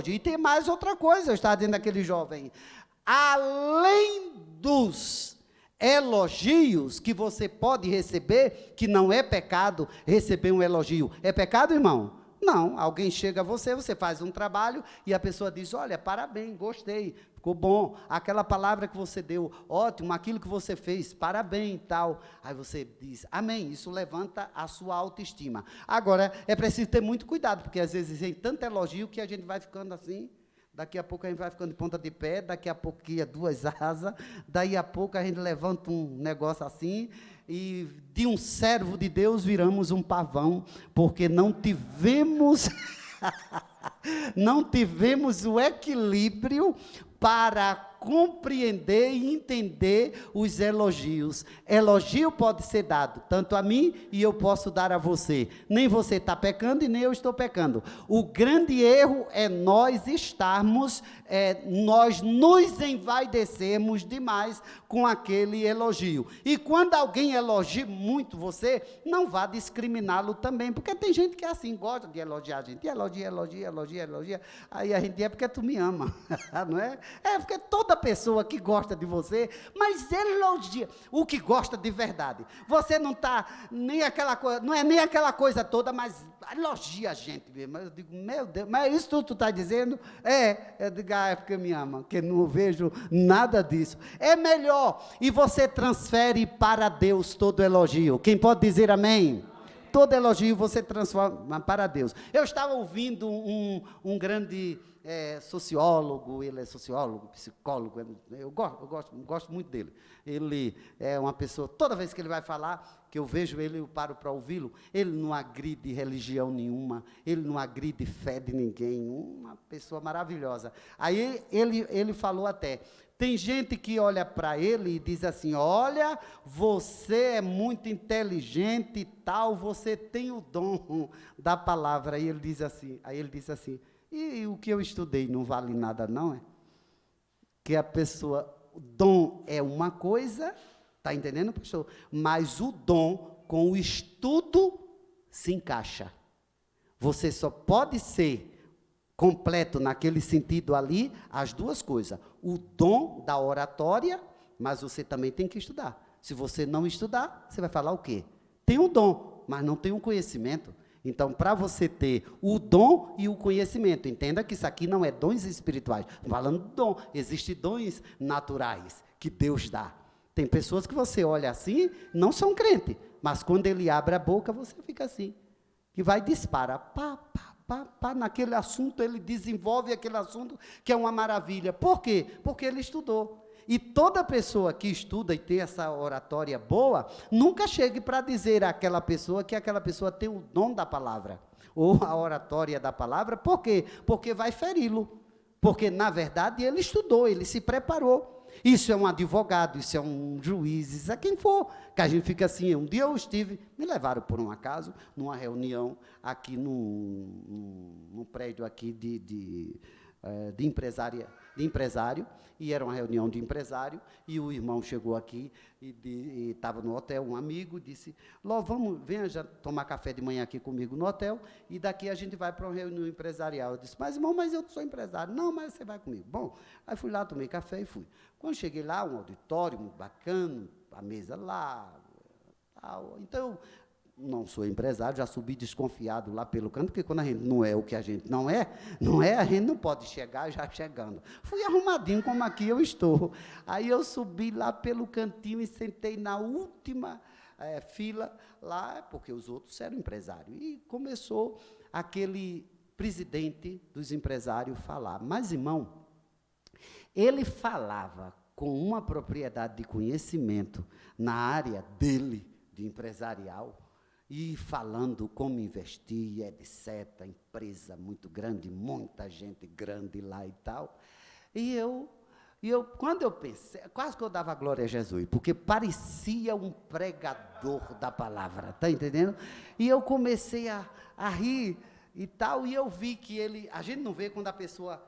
E tem mais outra coisa, eu estava dizendo àquele jovem, além dos elogios que você pode receber, que não é pecado receber um elogio. É pecado, irmão? Não, alguém chega a você, você faz um trabalho e a pessoa diz, olha, parabéns, gostei, ficou bom, aquela palavra que você deu, ótimo, aquilo que você fez, parabéns e tal. Aí você diz, amém, isso levanta a sua autoestima. Agora, é preciso ter muito cuidado, porque às vezes tem tanto elogio que a gente vai ficando assim, daqui a pouco a gente vai ficando de ponta de pé, daqui a pouco cria duas asas, daí a pouco a gente levanta um negócio assim, e de um servo de Deus viramos um pavão, porque não tivemos o equilíbrio para compreender e entender os elogios. Elogio pode ser dado tanto a mim e eu posso dar a você. Nem você está pecando e nem eu estou pecando. O grande erro é nós nos envaidecermos demais com aquele elogio. E quando alguém elogia muito você, não vá discriminá-lo também, porque tem gente que é assim, gosta de elogiar a gente. Elogia. Aí a gente é porque tu me ama, não é? É porque toda toda pessoa que gosta de você, mas elogia o que gosta de verdade. Você não está nem aquela coisa, não é nem aquela coisa toda, mas elogia a gente mesmo. Eu digo, meu Deus, mas isso tu está dizendo? Eu digo, é porque me ama, que não vejo nada disso. É melhor, e você transfere para Deus todo elogio. Quem pode dizer amém? Todo elogio você transforma para Deus. Eu estava ouvindo um grande sociólogo, ele é sociólogo, psicólogo, eu gosto muito dele. Ele é uma pessoa, toda vez que ele vai falar, que eu vejo ele, eu paro para ouvi-lo, ele não agride religião nenhuma, ele não agride fé de ninguém, uma pessoa maravilhosa. Aí ele falou até, tem gente que olha para ele e diz assim, olha, você é muito inteligente e tal, você tem o dom da palavra. Aí ele disse assim, e o que eu estudei não vale nada não, é? Que a pessoa, o dom é uma coisa, está entendendo, pastor? Mas o dom com o estudo se encaixa. Você só pode ser completo naquele sentido ali, as duas coisas. O dom da oratória, mas você também tem que estudar. Se você não estudar, você vai falar o quê? Tem um dom, mas não tem um conhecimento. Então, para você ter o dom e o conhecimento, entenda que isso aqui não é dons espirituais. Falando de dom, existem dons naturais que Deus dá. Tem pessoas que você olha assim, não são crentes, mas quando ele abre a boca, você fica assim, que vai disparar, naquele assunto, ele desenvolve aquele assunto, que é uma maravilha. Por quê? Porque ele estudou. E toda pessoa que estuda e tem essa oratória boa, nunca chegue para dizer àquela pessoa que aquela pessoa tem o dom da palavra, ou a oratória da palavra. Por quê? Porque vai feri-lo. Porque, na verdade, ele estudou, ele se preparou. Isso é um advogado, isso é um juiz, isso é quem for. Que a gente fica assim, um dia eu me levaram por um acaso, numa reunião aqui num prédio aqui de empresário, e era uma reunião de empresário, e o irmão chegou aqui, e estava no hotel, um amigo, disse, Ló, venha já tomar café de manhã aqui comigo no hotel, e daqui a gente vai para uma reunião empresarial. Eu disse, mas irmão, mas eu não sou empresário. Não, mas você vai comigo. Bom, aí fui lá, tomei café e fui. Quando cheguei lá, um auditório muito bacana, a mesa lá, tal. Então, não sou empresário, já subi desconfiado lá pelo canto, porque quando a gente não é o que a gente não é, a gente não pode chegar já chegando. Fui arrumadinho como aqui eu estou. Aí eu subi lá pelo cantinho e sentei na última fila lá, porque os outros eram empresários. E começou aquele presidente dos empresários falar. Mas, irmão, ele falava com uma propriedade de conhecimento na área dele, de empresarial, e falando como investir, etc., empresa muito grande, muita gente grande lá e tal. E eu, quando eu pensei, quase que eu dava glória a Jesus, porque parecia um pregador da palavra, está entendendo? E eu comecei a rir e tal, e eu vi que a gente não vê quando a pessoa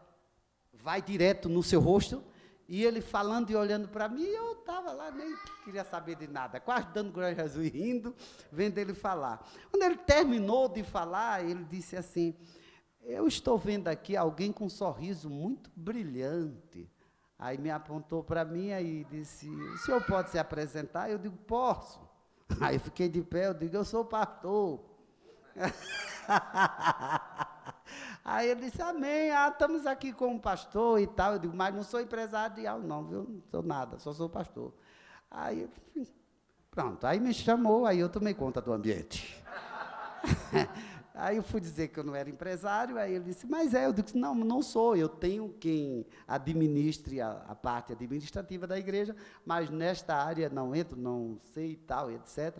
vai direto no seu rosto, e ele falando e olhando para mim, eu estava lá, nem queria saber de nada, quase dando glória a Jesus, rindo, vendo ele falar. Quando ele terminou de falar, ele disse assim, eu estou vendo aqui alguém com um sorriso muito brilhante. Aí me apontou para mim e disse, o senhor pode se apresentar? Eu digo, posso. Aí eu fiquei de pé, eu digo, eu sou pastor. Aí ele disse, amém, estamos aqui com um pastor e tal. Eu digo, mas não sou empresarial não, viu? Não sou nada, só sou pastor. Aí, pronto, aí me chamou, aí eu tomei conta do ambiente. Aí eu fui dizer que eu não era empresário, aí ele disse, mas eu disse, não sou, eu tenho quem administre a parte administrativa da igreja, mas nesta área não entro, não sei e tal, etc.,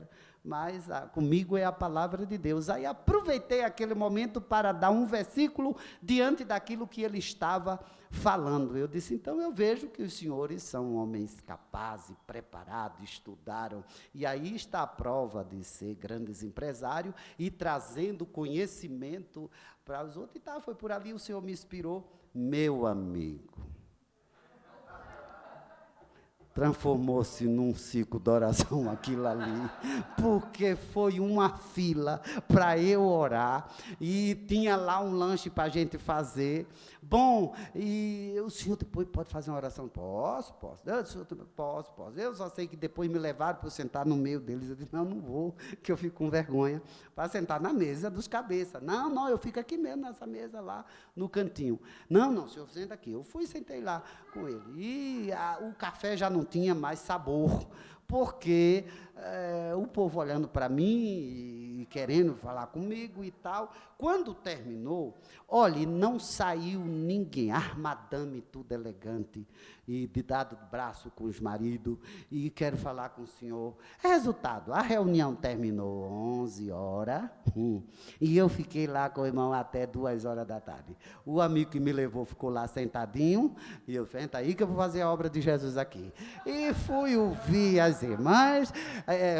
mas comigo é a palavra de Deus. Aí aproveitei aquele momento para dar um versículo diante daquilo que ele estava falando. Eu disse, então eu vejo que os senhores são homens capazes, preparados, estudaram, e aí está a prova de ser grandes empresários e trazendo conhecimento para os outros. E tá, foi por ali, o Senhor me inspirou, meu amigo. transformou-se num ciclo de oração aquilo ali, porque foi uma fila para eu orar, e tinha lá um lanche para a gente fazer. Bom, e o senhor depois pode fazer uma oração? Posso. Posso. Eu só sei que depois me levaram para eu sentar no meio deles. Eu disse, não vou, que eu fico com vergonha, para sentar na mesa dos cabeças. Não, eu fico aqui mesmo, nessa mesa lá, no cantinho. Não, o senhor senta aqui. Eu fui e sentei lá com ele. E o café já não tinha mais sabor, porque o povo olhando para mim e querendo falar comigo e tal. Quando terminou, olhe, não saiu ninguém, armadame, tudo elegante, e de dado braço com os maridos, e quero falar com o senhor. Resultado, a reunião terminou 11 horas, e eu fiquei lá com o irmão até 2 horas da tarde. O amigo que me levou ficou lá sentadinho, e eu, senta aí que eu vou fazer a obra de Jesus aqui. E fui ouvir as irmãs,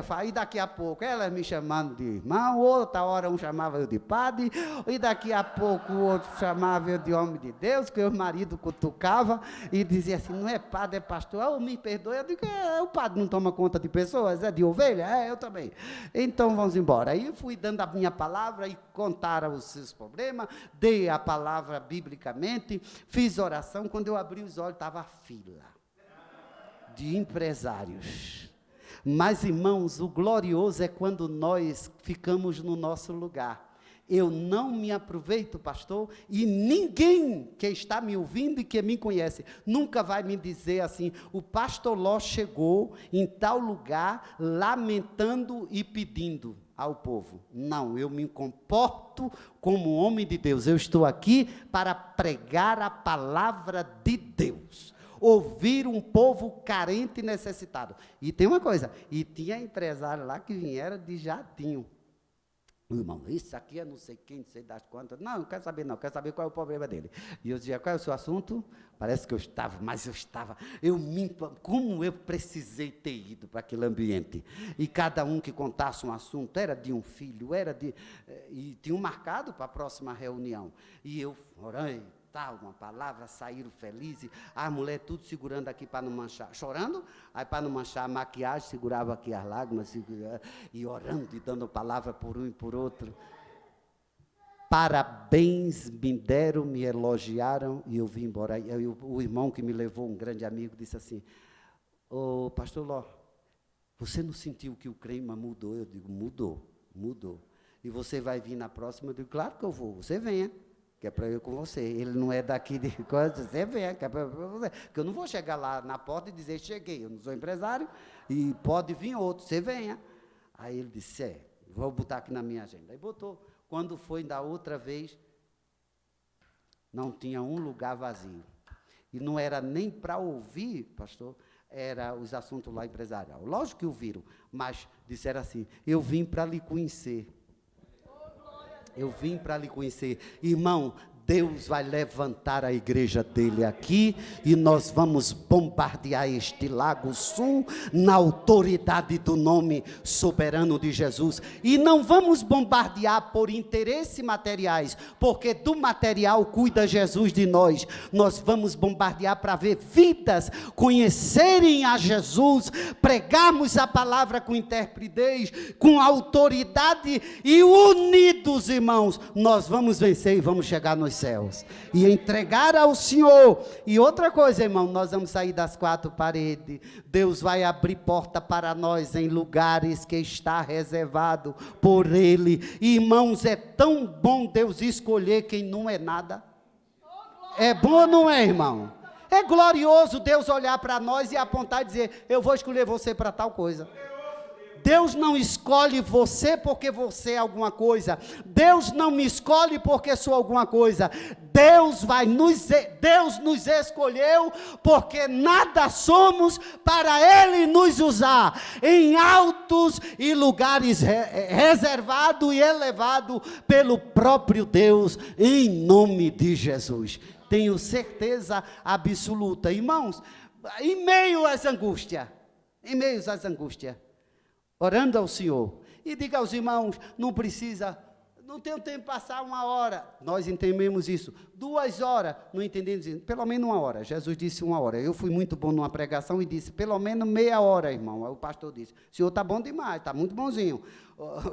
aí daqui a pouco elas me chamando de irmão, outra hora um chamava eu de padre, e daqui a pouco o outro chamava eu de homem de Deus, que o marido cutucava e dizia assim, não é padre, é pastor. Me perdoe. Eu digo, o padre não toma conta de pessoas, é de ovelha? Eu também. Então vamos embora. Aí fui dando a minha palavra e contaram os seus problemas, dei a palavra biblicamente, fiz oração. Quando eu abri os olhos, estava a fila de empresários. Mas, irmãos, o glorioso é quando nós ficamos no nosso lugar. Eu não me aproveito, pastor, e ninguém que está me ouvindo e que me conhece, nunca vai me dizer assim, o pastor Ló chegou em tal lugar, lamentando e pedindo ao povo. Não, eu me comporto como homem de Deus, eu estou aqui para pregar a palavra de Deus, ouvir um povo carente e necessitado. E tem uma coisa, e tinha empresário lá que vieram de jatinho. Irmão, isso aqui é não sei quem, não sei das quantas. Não quero saber não, quero saber qual é o problema dele. E eu dizia, qual é o seu assunto? Parece que eu estava, como eu precisei ter ido para aquele ambiente. E cada um que contasse um assunto, era de um filho, e tinha um marcado para a próxima reunião. E eu orei, uma palavra, saíram felizes, as mulheres tudo segurando aqui para não manchar, chorando, aí para não manchar a maquiagem, segurava aqui as lágrimas, e orando, e dando palavra por um e por outro. Parabéns me deram, me elogiaram, e eu vim embora. E o irmão que me levou, um grande amigo, disse assim, ô pastor Ló, você não sentiu que o clima mudou? Eu digo, mudou. E você vai vir na próxima? Eu digo, claro que eu vou, você venha. Que é para eu ir com você, ele não é daqui de coisa, você vem, que é para você, porque eu não vou chegar lá na porta e dizer, cheguei, eu não sou empresário, e pode vir outro, você venha. Aí ele disse, vou botar aqui na minha agenda. Aí botou, quando foi da outra vez, não tinha um lugar vazio, e não era nem para ouvir, pastor, era os assuntos lá empresarial, lógico que ouviram, mas disseram assim, eu vim para lhe conhecer. Eu vim para lhe conhecer. Irmão, Deus vai levantar a igreja dele aqui, e nós vamos bombardear este Lago Sul, na autoridade do nome soberano de Jesus, e não vamos bombardear por interesses materiais, porque do material cuida Jesus de nós. Nós vamos bombardear para ver vidas conhecerem a Jesus, pregarmos a palavra com intrepidez, com autoridade, e unidos, irmãos, nós vamos vencer e vamos chegar nos céus, e entregar ao Senhor. E outra coisa, irmão, nós vamos sair das 4 paredes, Deus vai abrir porta para nós em lugares que está reservado por Ele. Irmãos, é tão bom Deus escolher quem não é nada. É bom ou não é, irmão? É glorioso Deus olhar para nós e apontar e dizer, eu vou escolher você para tal coisa. Deus não escolhe você porque você é alguma coisa. Deus não me escolhe porque sou alguma coisa. Deus nos escolheu porque nada somos para Ele nos usar em altos e lugares reservado e elevado pelo próprio Deus, em nome de Jesus. Tenho certeza absoluta, irmãos, em meio às angústias, orando ao Senhor, e diga aos irmãos, não Não tenho tempo para passar 1 hora. Nós entendemos isso. 2 horas, não entendemos isso. Pelo menos 1 hora. Jesus disse 1 hora. Eu fui muito bom numa pregação e disse, pelo menos meia hora, irmão. Aí o pastor disse, o senhor está bom demais, está muito bonzinho.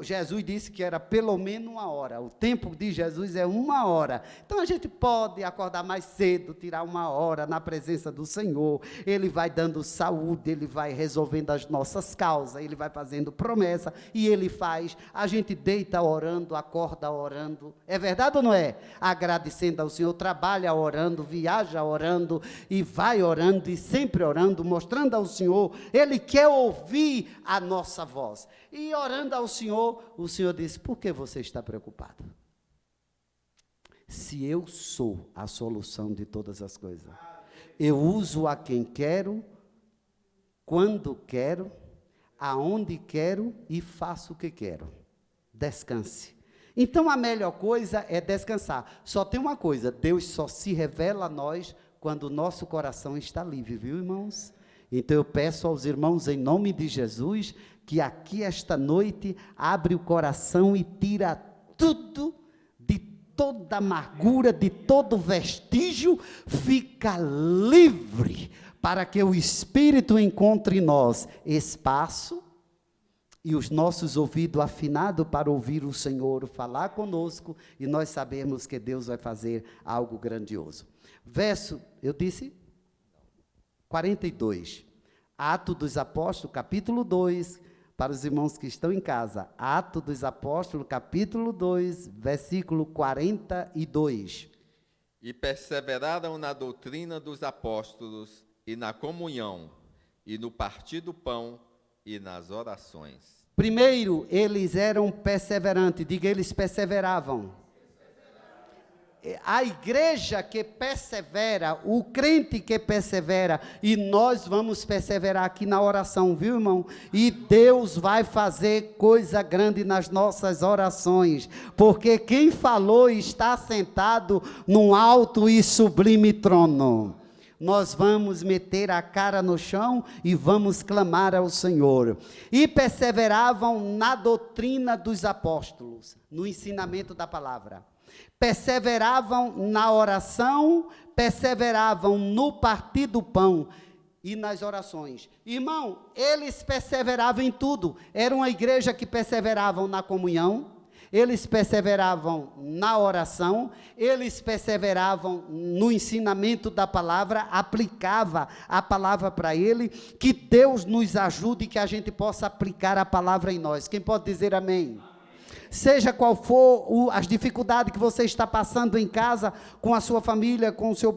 Jesus disse que era pelo menos 1 hora. O tempo de Jesus é 1 hora. Então a gente pode acordar mais cedo, tirar 1 hora na presença do Senhor. Ele vai dando saúde, Ele vai resolvendo as nossas causas, Ele vai fazendo promessa e Ele faz. A gente deita orando, acorda orando. É verdade ou não é? Agradecendo ao Senhor, trabalha orando, viaja orando e vai orando e sempre orando, mostrando ao Senhor. Ele quer ouvir a nossa voz. E orando ao Senhor, o Senhor disse, por que você está preocupado? Se eu sou a solução de todas as coisas, eu uso a quem quero, quando quero, aonde quero e faço o que quero. Descanse. Então a melhor coisa é descansar. Só tem uma coisa, Deus só se revela a nós quando o nosso coração está livre, viu, irmãos? Então eu peço aos irmãos, em nome de Jesus, que aqui esta noite abre o coração e tira tudo, de toda amargura, de todo vestígio, fica livre, para que o Espírito encontre em nós espaço e os nossos ouvidos afinados para ouvir o Senhor falar conosco e nós sabemos que Deus vai fazer algo grandioso. Verso, eu disse? 42. Atos dos Apóstolos, capítulo 2, para os irmãos que estão em casa. Atos dos Apóstolos, capítulo 2, versículo 42. E perseveraram na doutrina dos apóstolos, e na comunhão, e no partir do pão, e nas orações. Primeiro, eles eram perseverantes, diga, eles perseveravam. A igreja que persevera, o crente que persevera, e nós vamos perseverar aqui na oração, viu, irmão? E Deus vai fazer coisa grande nas nossas orações, porque quem falou está sentado num alto e sublime trono. Nós vamos meter a cara no chão e vamos clamar ao Senhor. E perseveravam na doutrina dos apóstolos, no ensinamento da palavra. Perseveravam na oração, perseveravam no partir do pão e nas orações. Irmão, eles perseveravam em tudo. Era uma igreja que perseveravam na comunhão, eles perseveravam na oração, eles perseveravam no ensinamento da palavra, aplicava a palavra para ele, que Deus nos ajude e que a gente possa aplicar a palavra em nós. Quem pode dizer amém? Seja qual for as dificuldades que você está passando em casa, com a sua família, com os seus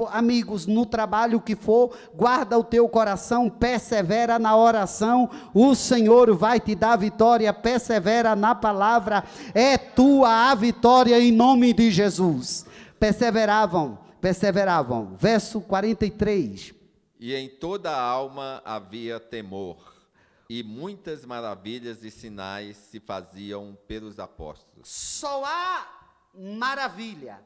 amigos, no trabalho, o que for, guarda o teu coração, persevera na oração, o Senhor vai te dar vitória, persevera na palavra, é tua a vitória em nome de Jesus. Perseveravam, verso 43. E em toda a alma havia temor, e muitas maravilhas e sinais se faziam pelos apóstolos. Só há maravilha,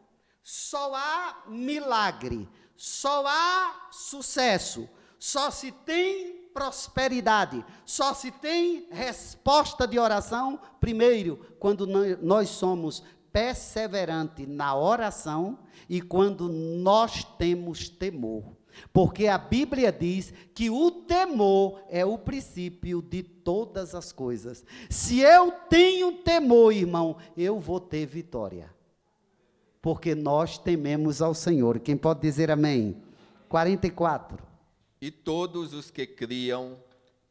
só há milagre, só há sucesso, só se tem prosperidade, só se tem resposta de oração, primeiro, quando nós somos perseverantes na oração e quando nós temos temor. Porque a Bíblia diz que o temor é o princípio de todas as coisas. Se eu tenho temor, irmão, eu vou ter vitória. Porque nós tememos ao Senhor. Quem pode dizer amém? 44. E todos os que criam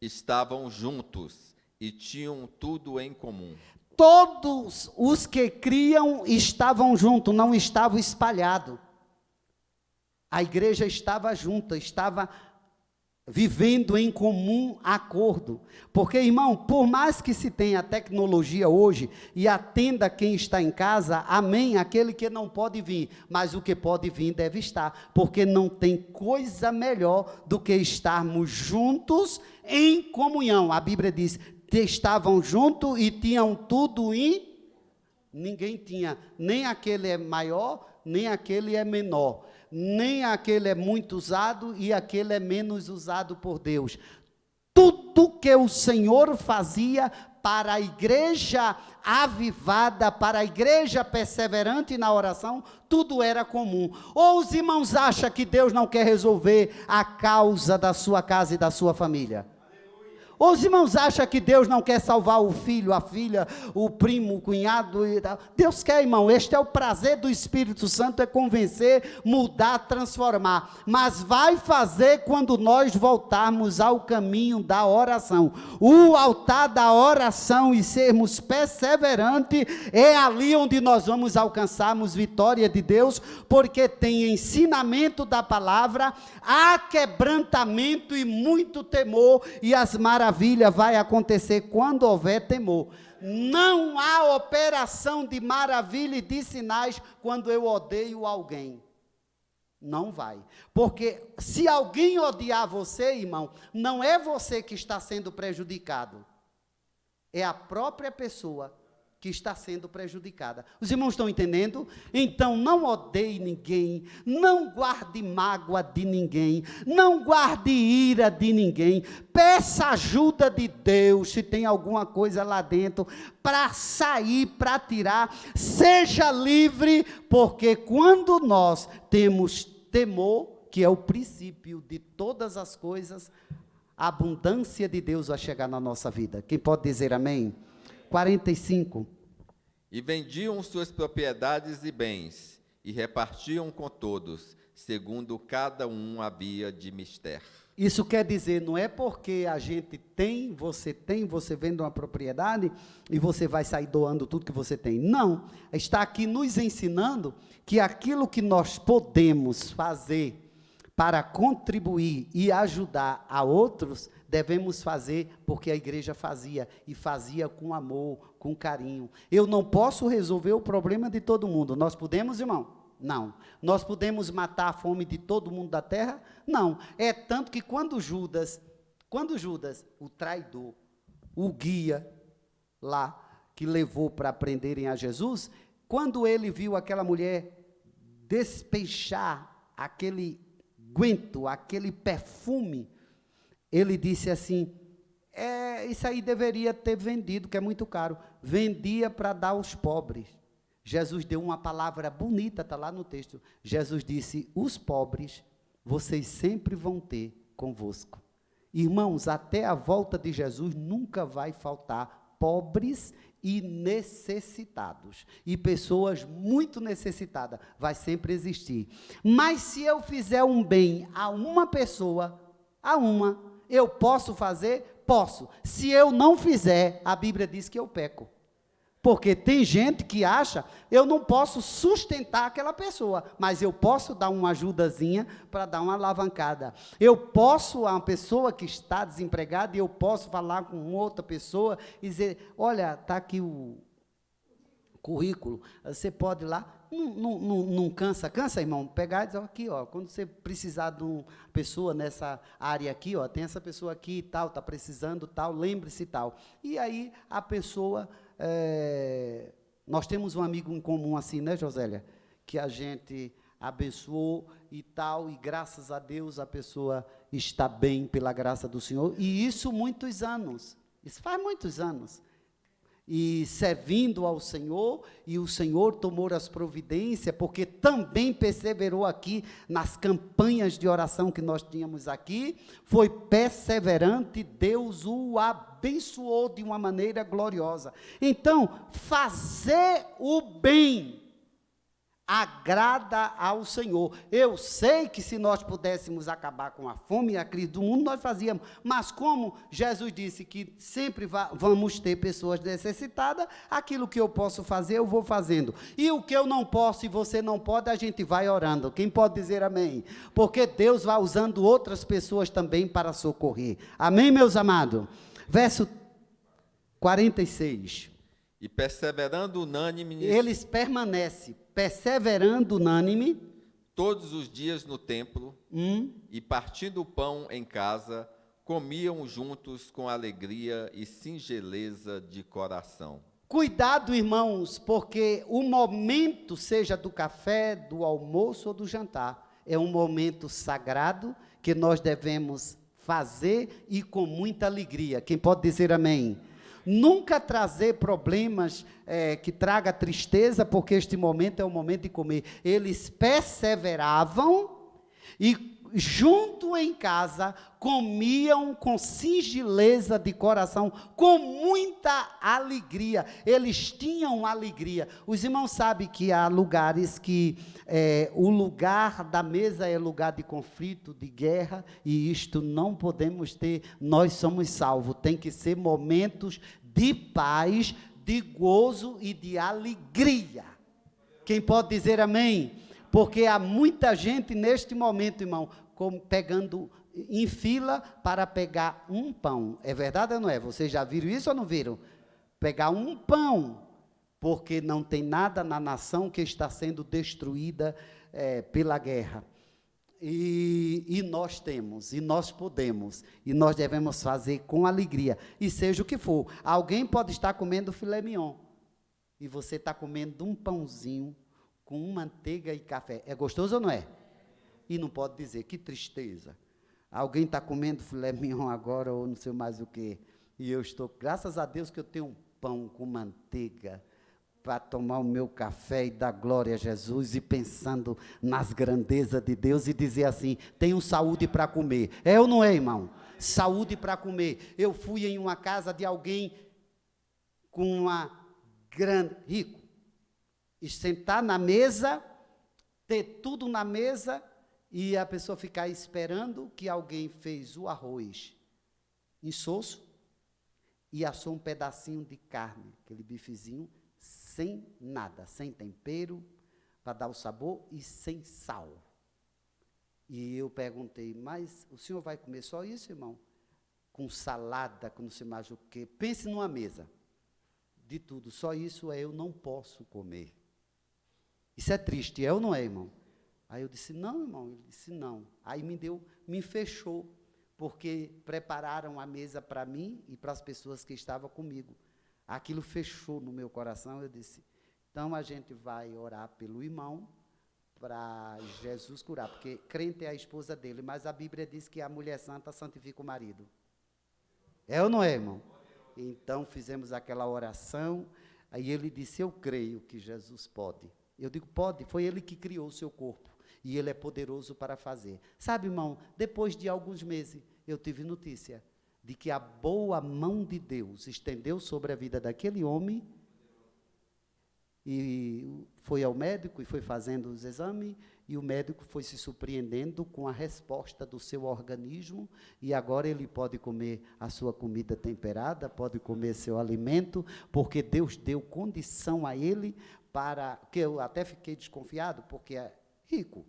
estavam juntos e tinham tudo em comum. Todos os que criam estavam juntos, não estavam espalhados. A igreja estava junta, estava vivendo em comum acordo. Porque, irmão, por mais que se tenha tecnologia hoje, e atenda quem está em casa, amém, aquele que não pode vir, mas o que pode vir deve estar, porque não tem coisa melhor do que estarmos juntos em comunhão. A Bíblia diz, estavam juntos e tinham tudo em... Ninguém tinha, nem aquele é maior, nem aquele é menor, nem aquele é muito usado e aquele é menos usado por Deus. Tudo que o Senhor fazia para a igreja avivada, para a igreja perseverante na oração, tudo era comum. Ou os irmãos acham que Deus não quer resolver a causa da sua casa e da sua família? Ou os irmãos acham que Deus não quer salvar o filho, a filha, o primo, o cunhado e tal? Deus quer, irmão. Este é o prazer do Espírito Santo, é convencer, mudar, transformar. Mas vai fazer quando nós voltarmos ao caminho da oração. O altar da oração e sermos perseverantes é ali onde nós vamos alcançarmos vitória de Deus, porque tem ensinamento da palavra, há quebrantamento e muito temor, e as maravilhas vai acontecer quando houver temor. Não há operação de maravilha e de sinais quando eu odeio alguém. Não vai. Porque se alguém odiar você, irmão, não é você que está sendo prejudicado. É a própria pessoa que está sendo prejudicada. Os irmãos estão entendendo? Então não odeie ninguém, não guarde mágoa de ninguém, não guarde ira de ninguém, peça ajuda de Deus, se tem alguma coisa lá dentro, para sair, para tirar, seja livre, porque quando nós temos temor, que é o princípio de todas as coisas, a abundância de Deus vai chegar na nossa vida. Quem pode dizer amém? 45. E vendiam suas propriedades e bens, e repartiam com todos, segundo cada um havia de mister. Isso quer dizer, não é porque a gente tem, você vende uma propriedade, e você vai sair doando tudo que você tem. Não, está aqui nos ensinando que aquilo que nós podemos fazer para contribuir e ajudar a outros, devemos fazer porque a igreja fazia, e fazia com amor, com carinho. Eu não posso resolver o problema de todo mundo. Nós podemos, irmão? Não. Nós podemos matar a fome de todo mundo da terra? Não. É tanto que quando Judas, o traidor, o guia lá, que levou para prenderem a Jesus, quando ele viu aquela mulher despechar aquele guento, aquele perfume, ele disse assim, isso aí deveria ter vendido, que é muito caro. Vendia para dar aos pobres. Jesus deu uma palavra bonita, está lá no texto. Jesus disse, os pobres, vocês sempre vão ter convosco. Irmãos, até a volta de Jesus, nunca vai faltar pobres e necessitados. E pessoas muito necessitadas, vai sempre existir. Mas se eu fizer um bem a uma pessoa, eu posso fazer? Posso. Se eu não fizer, a Bíblia diz que eu peco. Porque tem gente que acha, eu não posso sustentar aquela pessoa, mas eu posso dar uma ajudazinha para dar uma alavancada. Eu posso, a uma pessoa que está desempregada, eu posso falar com outra pessoa e dizer, olha, está aqui o currículo, você pode ir lá. Não cansa, irmão, pegar e dizer, aqui, ó, quando você precisar de uma pessoa nessa área aqui, ó, tem essa pessoa aqui e tal, está precisando tal, lembre-se tal. E aí a pessoa, nós temos um amigo em comum assim, né, Josélia? Que a gente abençoou e tal, e graças a Deus a pessoa está bem pela graça do Senhor, e isso muitos anos, isso faz muitos anos. E servindo ao Senhor, e o Senhor tomou as providências, porque também perseverou aqui nas campanhas de oração que nós tínhamos aqui, foi perseverante, Deus o abençoou de uma maneira gloriosa. Então, fazer o bem agrada ao Senhor. Eu sei que se nós pudéssemos acabar com a fome e a crise do mundo, nós fazíamos, mas como Jesus disse que sempre vamos ter pessoas necessitadas, aquilo que eu posso fazer, eu vou fazendo, e o que eu não posso e você não pode, a gente vai orando. Quem pode dizer amém? Porque Deus vai usando outras pessoas também para socorrer. Amém, meus amados? Verso 46. E perseverando unânime, eles permanecem perseverando unânime, todos os dias no templo, e partindo o pão em casa, comiam juntos com alegria e singeleza de coração. Cuidado, irmãos, porque o momento, seja do café, do almoço ou do jantar, é um momento sagrado que nós devemos fazer e com muita alegria. Quem pode dizer amém? nunca trazer problemas que traga tristeza, porque este momento é o momento de comer. Eles perseveravam e junto em casa, comiam com singeleza de coração, com muita alegria. Eles tinham alegria. Os irmãos sabem que há lugares que o lugar da mesa é lugar de conflito, de guerra, e isto não podemos ter. Nós somos salvos. Tem que ser momentos de paz, de gozo e de alegria. Quem pode dizer amém? Porque há muita gente neste momento, irmão, pegando em fila para pegar um pão. É verdade ou não é? Vocês já viram isso ou não viram? Pegar um pão, porque não tem nada na nação que está sendo destruída pela guerra. E nós temos, e nós podemos, e nós devemos fazer com alegria, e seja o que for. Alguém pode estar comendo filé mignon, e você está comendo um pãozinho, com manteiga e café. É gostoso ou não é? E não pode dizer, que tristeza. Alguém está comendo filé mignon agora, ou não sei mais o quê. E eu estou, graças a Deus que eu tenho um pão com manteiga, para tomar o meu café e dar glória a Jesus, e pensando nas grandezas de Deus, e dizer assim, tenho saúde para comer. É ou não é, irmão? Saúde para comer. Eu fui em uma casa de alguém com uma grande, rico, e sentar na mesa, ter tudo na mesa, e a pessoa ficar esperando que alguém fez o arroz insosso, e assou um pedacinho de carne, aquele bifezinho, sem nada, sem tempero, para dar o sabor, e sem sal. E eu perguntei, mas o senhor vai comer só isso, irmão? Com salada, com não sei mais o quê. Pense numa mesa, de tudo, só isso eu não posso comer. Isso é triste, é ou não é, irmão? Aí eu disse, não, irmão. Ele disse, não. Aí me fechou, porque prepararam a mesa para mim e para as pessoas que estavam comigo. Aquilo fechou no meu coração. Eu disse, então a gente vai orar pelo irmão, para Jesus curar, porque crente é a esposa dele, mas a Bíblia diz que a mulher santa santifica o marido. É ou não é, irmão? Então fizemos aquela oração, aí ele disse, eu creio que Jesus pode. Eu digo, pode, foi ele que criou o seu corpo, e ele é poderoso para fazer. Sabe, irmão, depois de alguns meses, eu tive notícia de que a boa mão de Deus estendeu sobre a vida daquele homem, e foi ao médico e foi fazendo os exames, e o médico foi se surpreendendo com a resposta do seu organismo, e agora ele pode comer a sua comida temperada, pode comer seu alimento, porque Deus deu condição a ele que eu até fiquei desconfiado, porque é rico,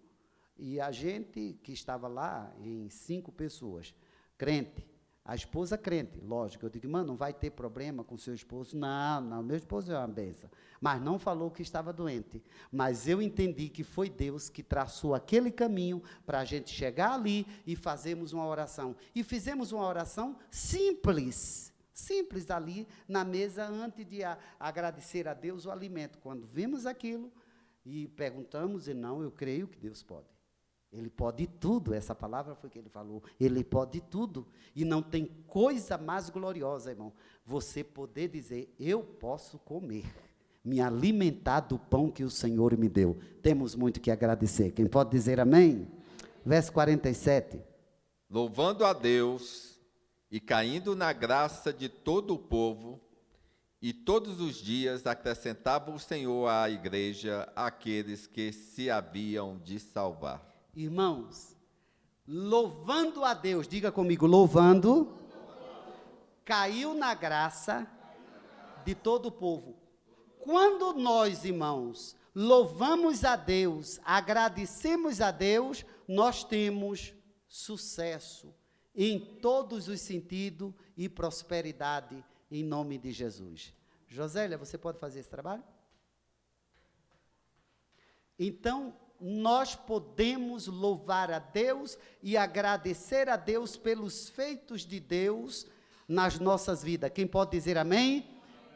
e a gente que estava lá, em 5 pessoas, crente, a esposa crente, lógico, eu digo, mano, não vai ter problema com seu esposo? Não, meu esposo é uma benção, mas não falou que estava doente, mas eu entendi que foi Deus que traçou aquele caminho, para a gente chegar ali, e fazermos uma oração, e fizemos uma oração simples ali, na mesa, antes de agradecer a Deus o alimento. Quando vimos aquilo, e perguntamos, e não, eu creio que Deus pode. Ele pode tudo, essa palavra foi que ele falou, ele pode tudo, e não tem coisa mais gloriosa, irmão, você poder dizer, eu posso comer, me alimentar do pão que o Senhor me deu. Temos muito que agradecer. Quem pode dizer amém? Verso 47. Louvando a Deus e caindo na graça de todo o povo, e todos os dias acrescentava o Senhor à igreja aqueles que se haviam de salvar. Irmãos, louvando a Deus, diga comigo, louvando, caiu na graça de todo o povo. Quando nós, irmãos, louvamos a Deus, agradecemos a Deus, nós temos sucesso em todos os sentidos e prosperidade em nome de Jesus. Josélia, você pode fazer esse trabalho? Então, nós podemos louvar a Deus e agradecer a Deus pelos feitos de Deus nas nossas vidas. Quem pode dizer amém?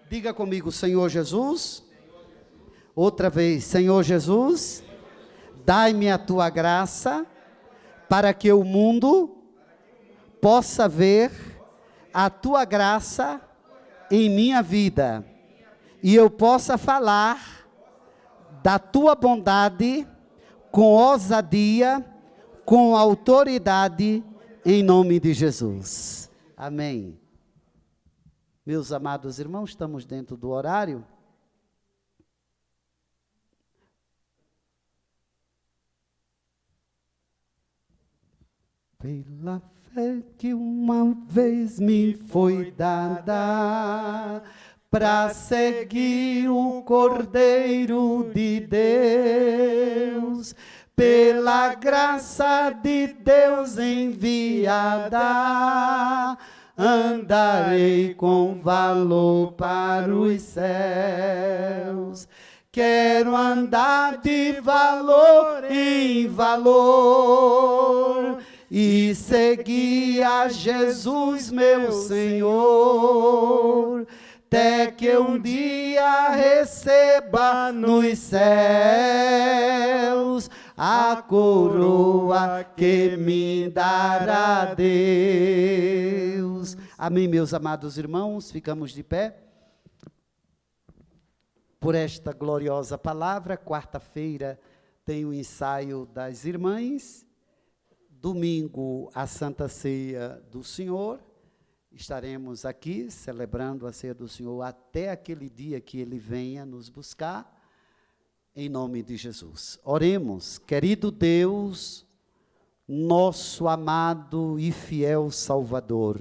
Diga comigo, Senhor Jesus. Outra vez, Senhor Jesus, dai-me a tua graça para que o mundo possa ver a tua graça em minha vida e eu possa falar da tua bondade com ousadia, com autoridade, em nome de Jesus. Amém. Meus amados irmãos, estamos dentro do horário. Pela fé que uma vez me foi dada, para seguir o Cordeiro de Deus, pela graça de Deus enviada, andarei com valor para os céus. Quero andar de valor em valor e seguir a Jesus, meu Senhor, até que um dia receba nos céus a coroa que me dará Deus. Amém, meus amados irmãos, ficamos de pé por esta gloriosa palavra. Quarta-feira tem o ensaio das irmãs, domingo a Santa Ceia do Senhor. Estaremos aqui celebrando a Ceia do Senhor até aquele dia que Ele venha nos buscar, em nome de Jesus. Oremos. Querido Deus, nosso amado e fiel Salvador,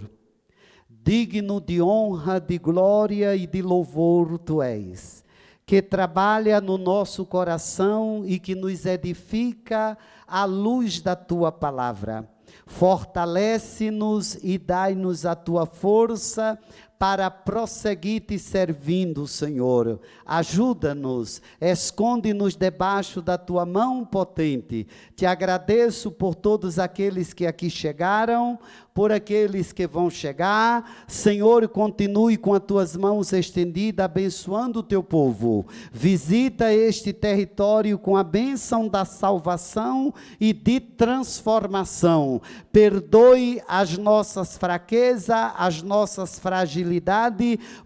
digno de honra, de glória e de louvor Tu és, que trabalha no nosso coração e que nos edifica à luz da Tua palavra. Fortalece-nos e dai-nos a Tua força para prosseguir te servindo, Senhor. Ajuda-nos, esconde-nos debaixo da Tua mão potente. Te agradeço por todos aqueles que aqui chegaram, por aqueles que vão chegar. Senhor, continue com as Tuas mãos estendidas, abençoando o Teu povo. Visita este território com a bênção da salvação e de transformação. Perdoe as nossas fraquezas, as nossas fragilidades,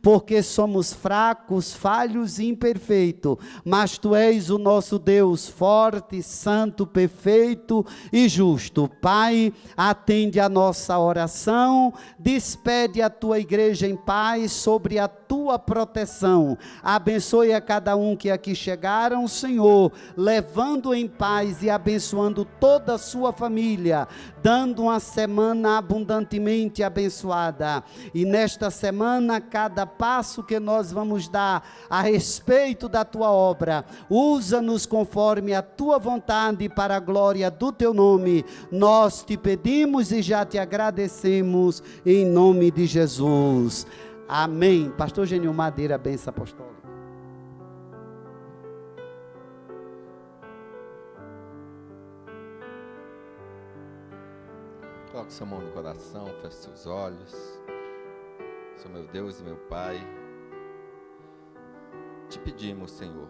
porque somos fracos, falhos e imperfeitos, mas Tu és o nosso Deus forte, santo, perfeito e justo. Pai, atende a nossa oração, despede a Tua igreja em paz, sobre a Tua proteção. Abençoe a cada um que aqui chegaram, Senhor, levando em paz e abençoando toda a sua família, dando uma semana abundantemente abençoada. E nesta semana, cada passo que nós vamos dar a respeito da Tua obra, usa-nos conforme a Tua vontade, para a glória do Teu nome. Nós te pedimos e já te agradecemos, em nome de Jesus. Amém. Pastor Genil Madeira, bênção apostólica. Coloque sua mão no coração, feche seus olhos. Senhor meu Deus e meu Pai, te pedimos, Senhor,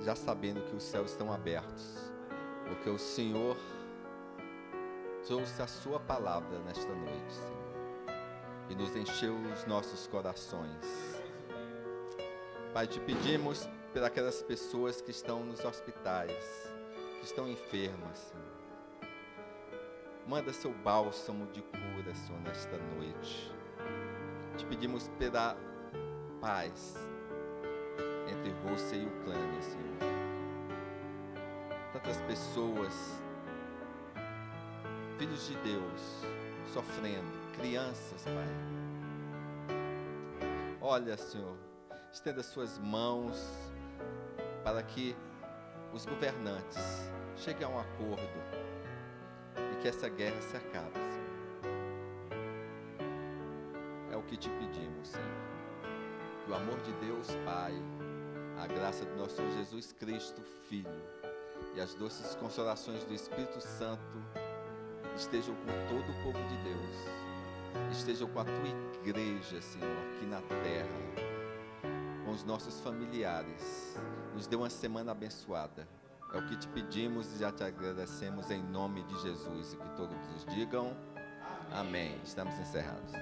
já sabendo que os céus estão abertos, porque o Senhor trouxe a sua palavra nesta noite, Senhor, e nos encheu os nossos corações. Pai, te pedimos por aquelas pessoas que estão nos hospitais, que estão enfermas, Senhor. Manda seu bálsamo de cura, Senhor, nesta noite. Te pedimos pela paz entre Rússia e Ucrânia, Senhor. Tantas pessoas, filhos de Deus, sofrendo, crianças, Pai. Olha, Senhor, estenda suas mãos para que os governantes cheguem a um acordo e que essa guerra se acabe, Senhor. É o que te pedimos, Senhor. Que o amor de Deus, Pai, a graça do nosso Senhor Jesus Cristo, Filho, e as doces consolações do Espírito Santo estejam com todo o povo de Deus, estejam com a Tua igreja, Senhor, aqui na terra, com os nossos familiares. Nos dê uma semana abençoada. É o que te pedimos e já te agradecemos em nome de Jesus. E que todos digam Amém. Estamos encerrados.